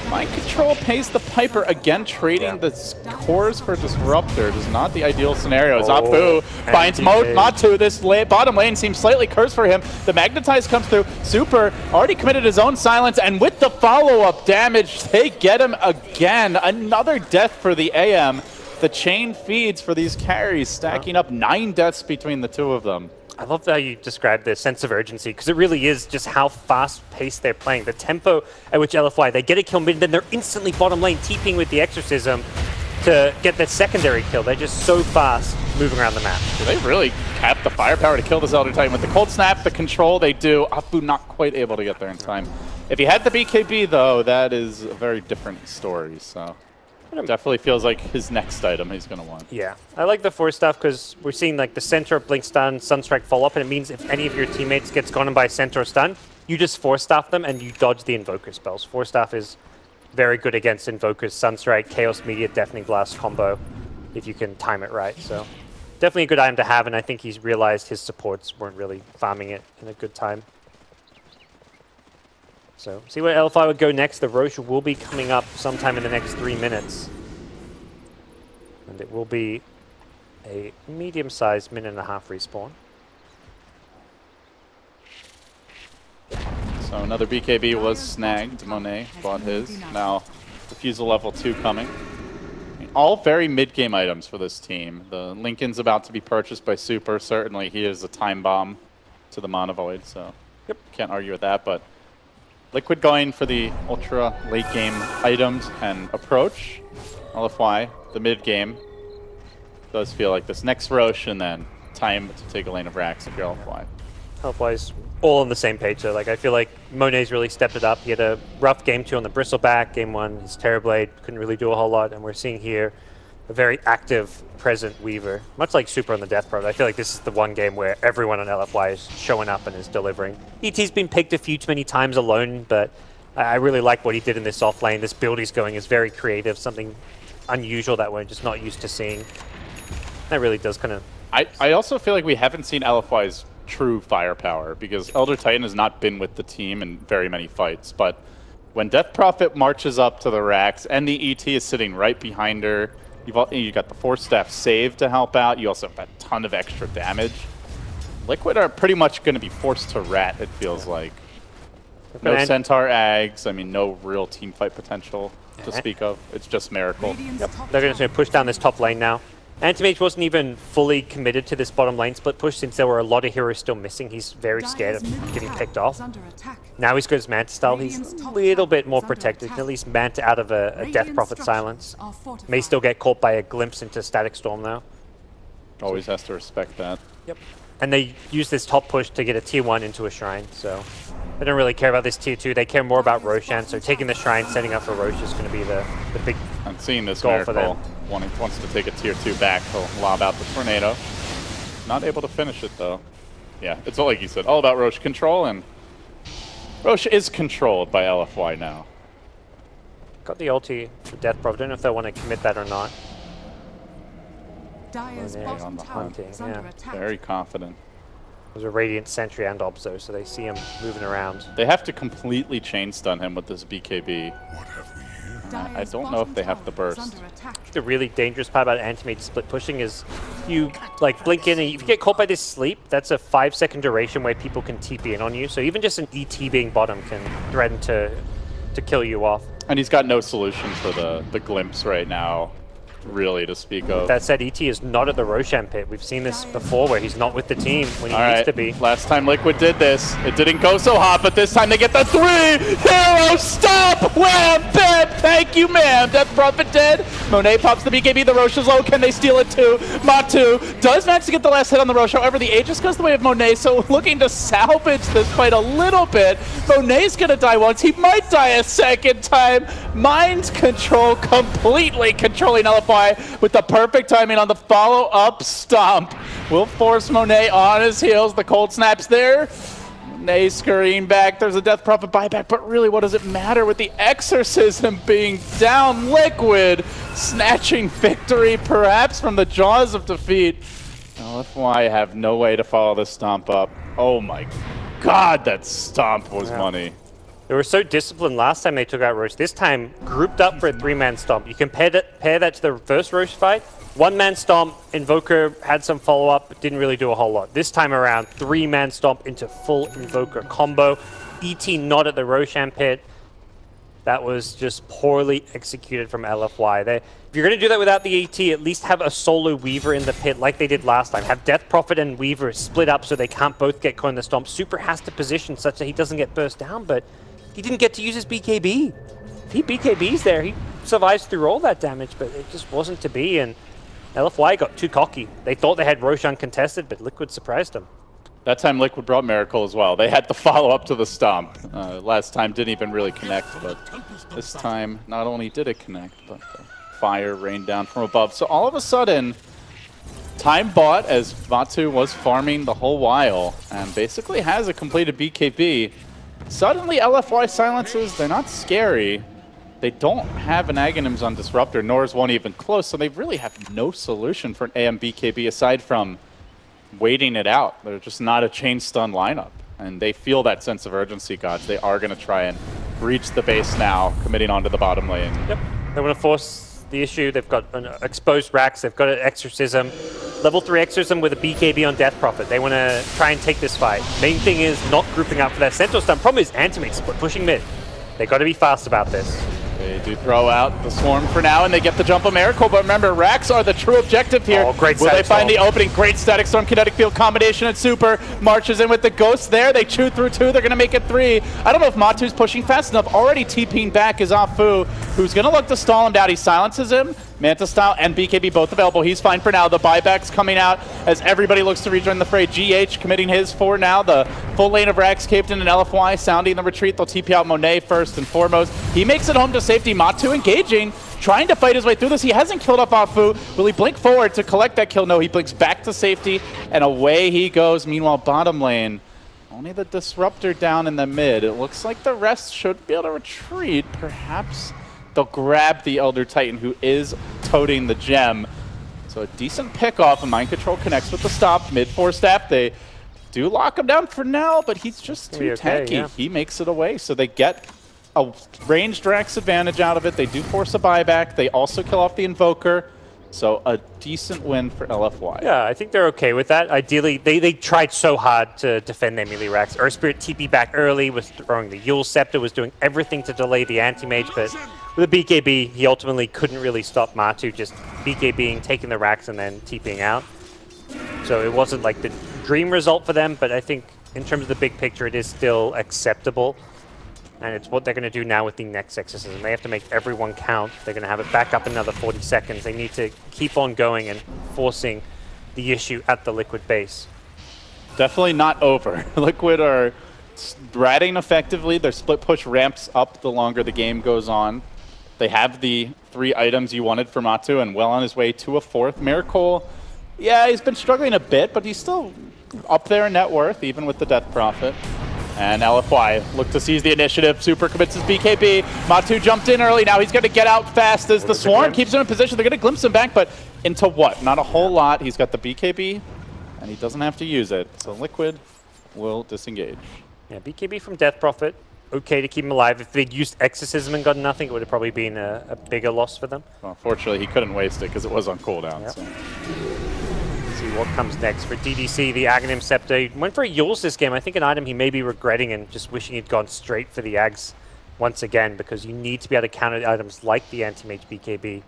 Mind Control pays the piper. Again, trading the cores for Disruptor is not the ideal scenario. Zapu finds Matu. This bottom lane seems slightly cursed for him. The Magnetize comes through. Super already committed his own silence, and with the follow-up damage, they get him again. Another death for the AM. The chain feeds for these carries, stacking up 9 deaths between the 2 of them. I love how you described the sense of urgency, because it really is just how fast-paced they're playing. The tempo at which LFY, they get a kill mid, then they're instantly bottom lane, TPing with the Exorcism to get that secondary kill. They're just so fast moving around the map. They really have the firepower to kill this Elder Titan. With the Cold Snap, the control they do, Apu not quite able to get there in time. If he had the BKB, though, that is a very different story, so... Definitely feels like his next item he's going to want. Yeah, I like the Force Staff because we're seeing like the Centaur, Blink Stun, Sunstrike follow-up, and it means if any of your teammates gets gone by Centaur Stun, you just Force Staff them and you dodge the Invoker spells. Force Staff is very good against Invokers, Sunstrike, Chaos Media, Deafening Blast combo, if you can time it right. So definitely a good item to have, and I think he's realized his supports weren't really farming it in a good time. So, see where LFI would go next. The Roche will be coming up sometime in the next 3 minutes. And it will be a medium-sized 1.5-minute respawn. So another BKB was snagged. Monet bought his. Now, Diffusal level 2 coming. All very mid-game items for this team. The Lincoln's about to be purchased by Super. Certainly, he is a time bomb to the Monovoid, so can't argue with that, but Liquid going for the ultra late game items and approach. LFY, the mid game, does feel like this next Roche and then time to take a lane of Rax if you're LFY. LFY's all on the same page, so like I feel like Monet's really stepped it up. He had a rough game 2 on the Bristleback. Game 1, his Terrorblade couldn't really do a whole lot, and we're seeing here a very active, present Weaver. Much like Super on the Death Probe, I feel like this is the one game where everyone on LFY is showing up and is delivering. ET's been picked a few too many times alone, but I really like what he did in this off lane. This build he's going is very creative, something unusual that we're just not used to seeing. That really does kind of... I also feel like we haven't seen LFY's true firepower, because Elder Titan has not been with the team in very many fights, but when Death Prophet marches up to the Rax and the ET is sitting right behind her, you got the Force Staff save to help out. You also have a ton of extra damage. Liquid are pretty much going to be forced to rat, it feels like. No Centaur Ags. I mean, no real team fight potential to speak of. It's just Miracle. They're going to push down this top lane now. Anti-Mage wasn't even fully committed to this bottom lane split push since there were a lot of heroes still missing. He's very scared of getting picked off. Now he's got his Manta style. He's a little bit more protected. At least Manta out of a Death Prophet silence. May still get caught by a glimpse into Static Storm though. Always has to respect that. Yep. And they use this top push to get a tier 1 into a shrine, so they don't really care about this tier 2. They care more about Roshan, so taking the shrine, setting up for Rosh is going to be the big I'm seeing this goal for them. Wants to take a tier 2 back. He'll lob out the tornado. Not able to finish it though. Yeah, it's all like you said, all about Rosh control, and Rosh is controlled by LFY now. Got the ulti for Death Prophet. Don't know if they want to commit that or not. Dire's bottom tower is under attack. Very confident. There's a Radiant Sentry and Obzo, so they see him moving around. They have to completely chain stun him with this BKB. What have we here? I don't know if they have the burst. The really dangerous part about anti-mage split pushing is you like blink in, and if you get caught by this sleep, that's a 5-second duration where people can TP in on you. So even just an ET being bottom can threaten to kill you off. And he's got no solution for the glimpse right now, really, to speak of. That said, ET is not at the Roshan pit. We've seen this before where he's not with the team when he needs to be. Last time Liquid did this, it didn't go so hot, but this time they get the 3 hero stop! Wham! Bam! Thank you, ma'am! Death Prophet dead. Monet pops the BKB, the Rosh is low. Can they steal it too? Matu does manage to get the last hit on the Rosh. However, the Aegis goes the way of Monet, so looking to salvage this fight a little bit. Monet's gonna die once. He might die a second time. Mind control completely controlling LFY with the perfect timing on the follow-up stomp. Will force Monet on his heels. The cold snaps there. Monet scurrying back. There's a Death Prophet buyback, but really what does it matter with the Exorcism being down? Liquid snatching victory perhaps from the jaws of defeat. LFY have no way to follow this stomp up. Oh my god, that stomp was money. They were so disciplined last time they took out Rosh. This time, grouped up for a 3-man stomp. You can pair that to the first Rosh fight. 1-man stomp, Invoker had some follow-up, but didn't really do a whole lot. This time around, 3-man stomp into full Invoker combo. ET not at the Roshan pit. That was just poorly executed from LFY. If you're going to do that without the AT, at least have a solo Weaver in the pit like they did last time. Have Death Prophet and Weaver split up so they can't both get caught in the stomp. Super has to position such that he doesn't get burst down, but he didn't get to use his BKB. If he BKBs there, he survives through all that damage, but it just wasn't to be, and LFY got too cocky. They thought they had Roshan contested, but Liquid surprised them. That time Liquid brought Miracle as well. They had the follow-up to the stomp. Last time didn't even really connect, but this time not only did it connect, but the fire rained down from above. So all of a sudden, time bought as Vatu was farming the whole while and basically has a completed BKB. Suddenly LFY silences, they're not scary. They don't have an Aghanims on Disruptor, nor is one even close, so they really have no solution for an AM BKB aside from waiting it out. They're just not a chain stun lineup, and they feel that sense of urgency, Gods. They are going to try and breach the base now, committing onto the bottom lane. Yep, they want to force the issue. They've got an exposed Rax, they've got an Exorcism. Level 3 Exorcism with a BKB on Death Prophet. They want to try and take this fight. Main thing is not grouping up for that Centaur stun. Problem is Anti-Mage split, pushing mid. They got to be fast about this. They do throw out the Swarm for now, and they get the jump on Miracle, but remember, Rax are the true objective here. Oh, great Will they find the storm. opening? Great Static Storm, Kinetic Field combination, and Super marches in with the Ghost there. They chew through 2, they're going to make it 3. I don't know if Matu's pushing fast enough. Already TPing back is Afu, who's going to look to stall him down. He silences him. Manta Style and BKB both available. He's fine for now. The buyback's coming out as everybody looks to rejoin the fray. GH committing his for now. The full lane of Rax, Captain, and LFY sounding the retreat. They'll TP out Monet first and foremost. He makes it home to safety. Matu engaging, trying to fight his way through this. He hasn't killed up Afu. Will he blink forward to collect that kill? No, he blinks back to safety, and away he goes. Meanwhile, bottom lane, only the Disruptor down in the mid. It looks like the rest should be able to retreat, perhaps. They'll grab the Elder Titan, who is toting the gem. So a decent pick off, and Mind Control connects with the stop. Mid-4 step, they do lock him down for now, but he's just too tanky. Yeah. He makes it away, so they get a ranged Rax advantage out of it. They do force a buyback. They also kill off the Invoker. So a decent win for LFY. Yeah, I think they're okay with that. Ideally, they tried so hard to defend their melee Rax. Earth Spirit TP back early, was throwing the Yule Scepter, was doing everything to delay the Anti-Mage, but with the BKB, he ultimately couldn't really stop Matu just BKBing, taking the racks, and then TPing out. So it wasn't like the dream result for them, but I think in terms of the big picture, it is still acceptable. And it's what they're going to do now with the next exorcism. They have to make everyone count. They're going to have it back up another 40 seconds. They need to keep on going and forcing the issue at the Liquid base. Definitely not over. Liquid are ratting effectively. Their split push ramps up the longer the game goes on. They have the 3 items you wanted for Matu and well on his way to a 4th. Miracle, yeah, he's been struggling a bit, but he's still up there in net worth, even with the Death Prophet. And LFY look to seize the initiative. Super commits his BKB. Matu jumped in early. Now he's going to get out fast as the Swarm keeps him in position. They're going to glimpse him back, but into what? Not a whole lot. He's got the BKB, and he doesn't have to use it. So Liquid will disengage. Yeah, BKB from Death Prophet. Okay to keep him alive. If they'd used Exorcism and got nothing, it would have probably been a bigger loss for them. Well, fortunately, he couldn't waste it because it was on cooldown. Yep. So. See what comes next for DDC, the Aghanim Scepter. He went for a Yules this game. I think an item he may be regretting and just wishing he'd gone straight for the Ags once again, because you need to be able to counter items like the Anti-Mage BKB.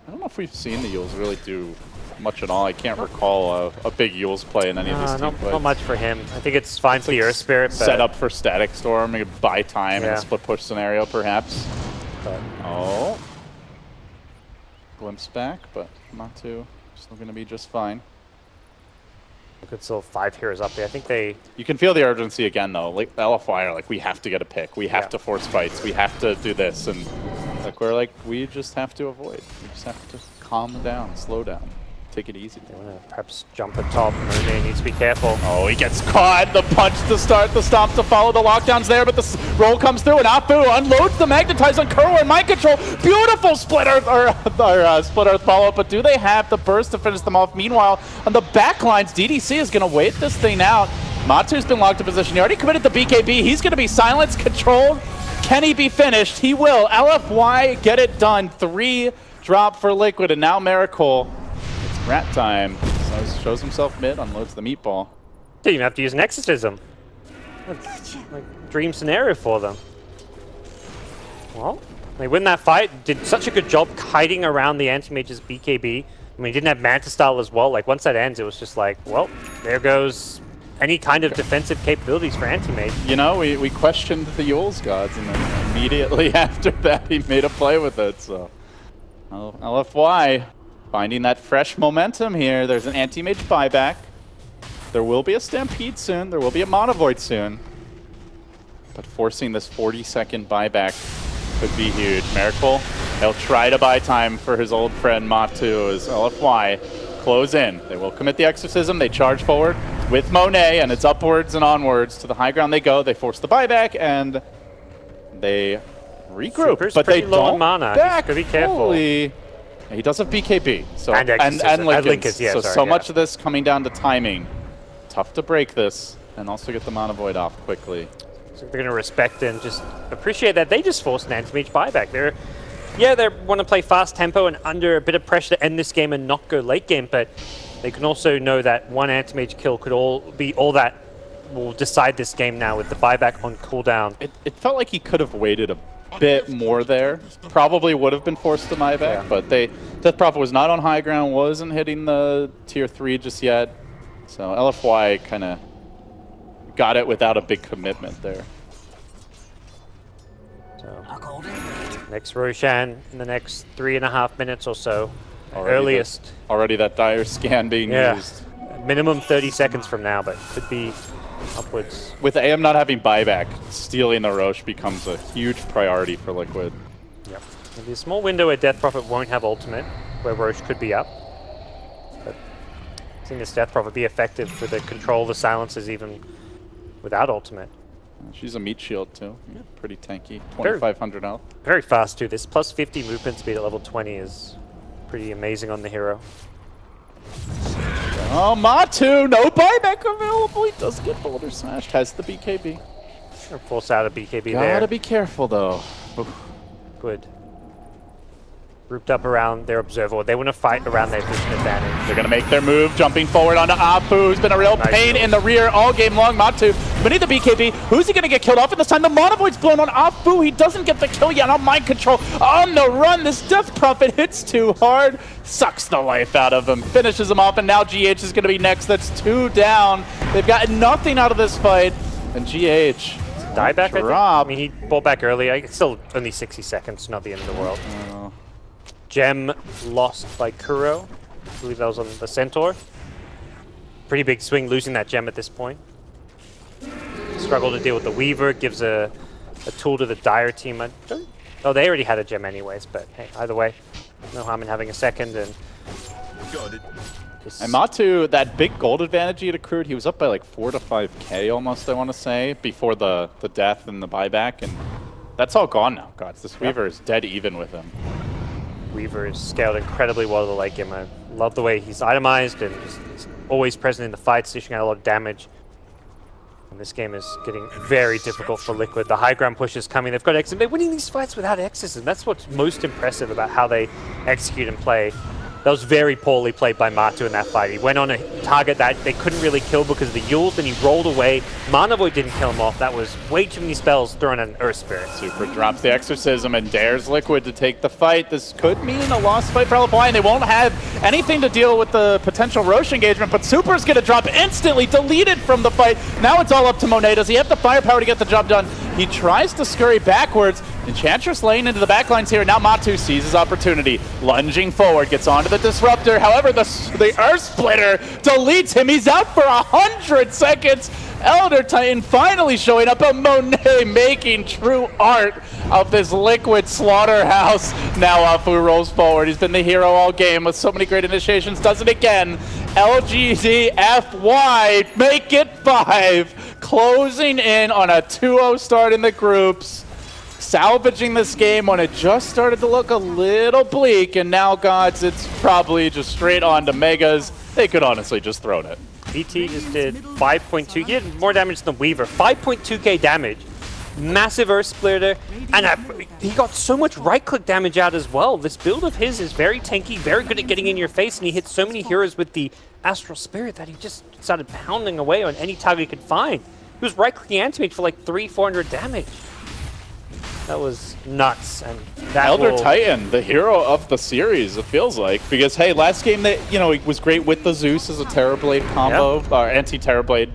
I don't know if we've seen the Yules really do much at all. I can't recall a big Yules play in any of these team plays. Not much for him. I think it's fine for the Earth Spirit. Set up for Static Storm, maybe buy time in a split push scenario, perhaps. But oh. Glimpse back, but Matu still going to be just fine. Good, still 5 heroes up there. I think they... You can feel the urgency again, though. Like, LFY are like, we have to get a pick. We have to force fights. We have to do this. And like, we're like, we just have to avoid. We just have to calm down, slow down, take it easy. They want to perhaps jump at top. Monet needs to be careful. Oh, he gets caught. The punch to start, the stomp to follow. The lockdown's there, but the roll comes through, and Apu unloads the Magnetize on Kuro and Mind Control. Beautiful Split Earth, Split Earth follow-up, but do they have the burst to finish them off? Meanwhile, on the back lines, DDC is going to wait this thing out. Matu's been locked in position. He already committed the BKB. He's going to be silenced, controlled. Can he be finished? He will. LFY get it done. 3 drop for Liquid, and now Miracle. It's rat time. So he shows himself mid, unloads the meatball. Didn't even have to use an Exorcism. That's like a dream scenario for them. Well, they win that fight. Did such a good job hiding around the Anti-Mage's BKB. I mean, he didn't have Manta Style as well. Like, once that ends, it was just like, well, there goes any kind of defensive capabilities for Anti-Mage. You know, we questioned the Yules gods, and then immediately after that, he made a play with it. So, LFY finding that fresh momentum here. There's an Anti-Mage buyback. There will be a Stampede soon. There will be a Monovoid soon. But forcing this 40-second buyback could be huge. Miracle, he'll try to buy time for his old friend Matu as LFY close in. They will commit the Exorcism. They charge forward with Monet, and it's upwards and onwards. To the high ground they go. They force the buyback, and they regroup. Super's but they low don't on mana. back He's gotta be careful. fully. He does have BKB. So, and Linkens, yeah, so much of this coming down to timing. Tough to break this, and also get the Monovoid off quickly. So they're going to respect and just appreciate that they just forced an Anti-Mage buyback. They want to play fast tempo and under a bit of pressure to end this game and not go late game, but they can also know that one Anti-Mage kill could be all that will decide this game now with the buyback on cooldown. It felt like he could have waited a bit more there. Probably would have been forced to buyback, but Death Prophet was not on high ground, wasn't hitting the tier 3 just yet. So LFY kind of got it without a big commitment there. So, next Roshan in the next 3.5 minutes or so. Earliest. Already that dire scan being used. Minimum 30 seconds from now, but could be upwards. With AM not having buyback, stealing the Roche becomes a huge priority for Liquid. Yep. There'll be a small window where Death Prophet won't have ultimate, where Roche could be up. But seeing this Death Prophet be effective for the control of the silences even without ultimate. She's a meat shield too. Yeah, pretty tanky. 2,500 health. Very fast too. This plus 50 movement speed at level 20 is pretty amazing on the hero. Oh, Matu, no buyback available. He does get boulder smashed. Has the BKB. Or force out a BKB there. Gotta be careful though. Oof. Good. Grouped up around their observer. They want to fight around their vision advantage. They're going to make their move, jumping forward onto Apu, who's been a real pain in the rear all game long. Matu beneath the BKB. Who's he going to get killed off? And this time the Monovoid's blown on Apu. He doesn't get the kill yet on mind control. On the run, this Death Prophet hits too hard. Sucks the life out of him. Finishes him off, and now GH is going to be next. That's 2 down. They've gotten nothing out of this fight. And GH... dieback, drop. I mean, he bought back early. It's still only 60 seconds, not the end of the world. Gem lost by Kuro. I believe that was on the Centaur. Pretty big swing losing that gem at this point. Struggle to deal with the Weaver. Gives a tool to the Dire team. Oh, they already had a gem anyways, but hey, either way, no harm in having a second. And Matu, that big gold advantage he had accrued, he was up by like 4 to 5K almost, I want to say, before the death and the buyback, and that's all gone now, gods. This Weaver is dead even with him. Weaver is scaled incredibly well to the late game. I love the way he's itemized and he's always present in the fights, dishing out a lot of damage. And this game is getting very difficult for Liquid. The high ground push is coming. They've got Exorcism. They're winning these fights without Exorcism. That's what's most impressive about how they execute and play. That was very poorly played by Matu in that fight. He went on a target that they couldn't really kill because of the Yules, then he rolled away. Manavoid didn't kill him off. That was way too many spells thrown at an Earth Spirit. Super drops the Exorcism and dares Liquid to take the fight. This could mean a lost fight for LFY, and they won't have anything to deal with the potential Roche engagement, but Super's going to drop instantly, deleted from the fight. Now it's all up to Monet. Does he have the firepower to get the job done? He tries to scurry backwards. Enchantress lane into the backlines here. Now Matu sees his opportunity. Lunging forward, gets onto the Disruptor. However, the Earth Splitter deletes him. He's out for 100 seconds. Elder Titan finally showing up, and Monet making true art of this Liquid slaughterhouse. Now Afu rolls forward. He's been the hero all game with so many great initiations. Does it again. LGD.Forever make it 5. Closing in on a 2-0 start in the groups. Salvaging this game when it just started to look a little bleak, and now, gods, it's probably just straight on to Megas. They could honestly just thrown it. VT just did 5.2. He did more damage than Weaver. 5.2k damage. Massive Earth Splitter. And he got so much right-click damage out as well. This build of his is very tanky, very good at getting in your face, and he hits so many heroes with the Astral Spirit that he just started pounding away on any target he could find. He was right-clicking Anti-Mage for like 300-400 damage. That was nuts, and that Elder Titan, the hero of the series, it feels like, because hey, last game that he was great with the Zeus as a Terrorblade combo, or anti-Terrorblade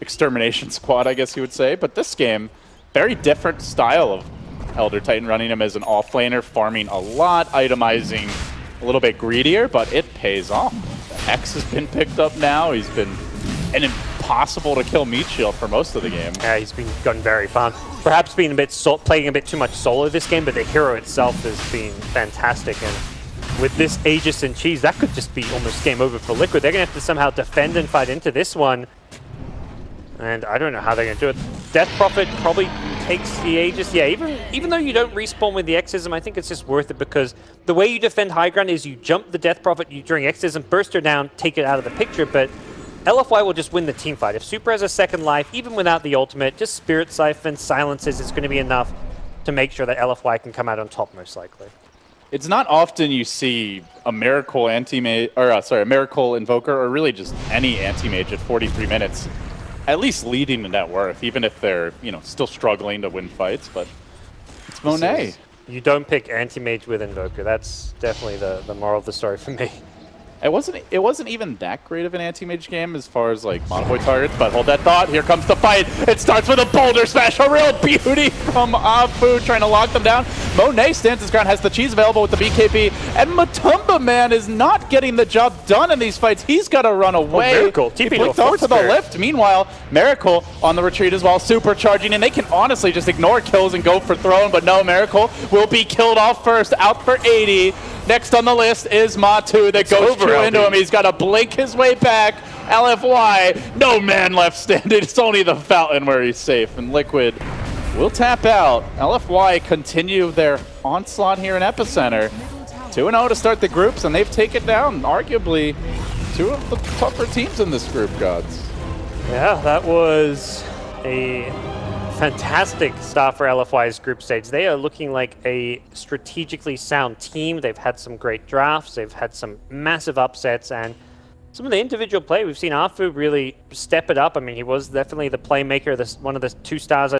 extermination squad, I guess you would say. But this game, very different style of Elder Titan, running him as an offlaner, farming a lot, itemizing a little bit greedier, but it pays off. X has been picked up now. He's been an impossible to kill meat shield for most of the game. Yeah, he's gotten very fun. Perhaps being a bit playing a bit too much solo this game, but the hero itself has been fantastic. And with this Aegis and Cheese, that could just be almost game over for Liquid. They're going to have to somehow defend and fight into this one. And I don't know how they're going to do it. Death Prophet probably takes the Aegis. Yeah, even though you don't respawn with the Exorcism, I think it's just worth it because the way you defend high ground is you jump the Death Prophet during Exorcism, burst her down, take it out of the picture, but LFY will just win the team fight. If Super has a second life, even without the ultimate, just Spirit Siphon, silences, it's going to be enough to make sure that LFY can come out on top most likely. It's not often you see a Miracle anti-mage, or a Miracle Invoker, or really just any anti-mage at 43 minutes, at least leading the net worth, even if they're, still struggling to win fights, but it's Monet. You don't pick anti-mage with Invoker. That's definitely the moral of the story for me. It wasn't even that great of an anti-mage game as far as like Monovoid targets, but hold that thought, here comes the fight. It starts with a boulder smash, a real beauty from Afu trying to lock them down. Monet stands his ground, has the cheese available with the BKB, and Matumba Man is not getting the job done in these fights. He's got to run away. Miracle, he flicked off to the lift. Meanwhile, Miracle on the retreat as well, supercharging, and they can honestly just ignore kills and go for throne, but no, Miracle will be killed off first, out for 80. Next on the list is Matu that goes through into him. He's got to blink his way back. LFY, no man left standing. It's only the fountain where he's safe. And Liquid will tap out. LFY continue their onslaught here in Epicenter. 2-0 to start the groups, and they've taken down arguably two of the tougher teams in this group, gods. Yeah, that was a fantastic start for LFY's group stage. They are looking like a strategically sound team. They've had some great drafts. They've had some massive upsets, and some of the individual play, we've seen Arfu really step it up. I mean, he was definitely the playmaker, one of the 2 stars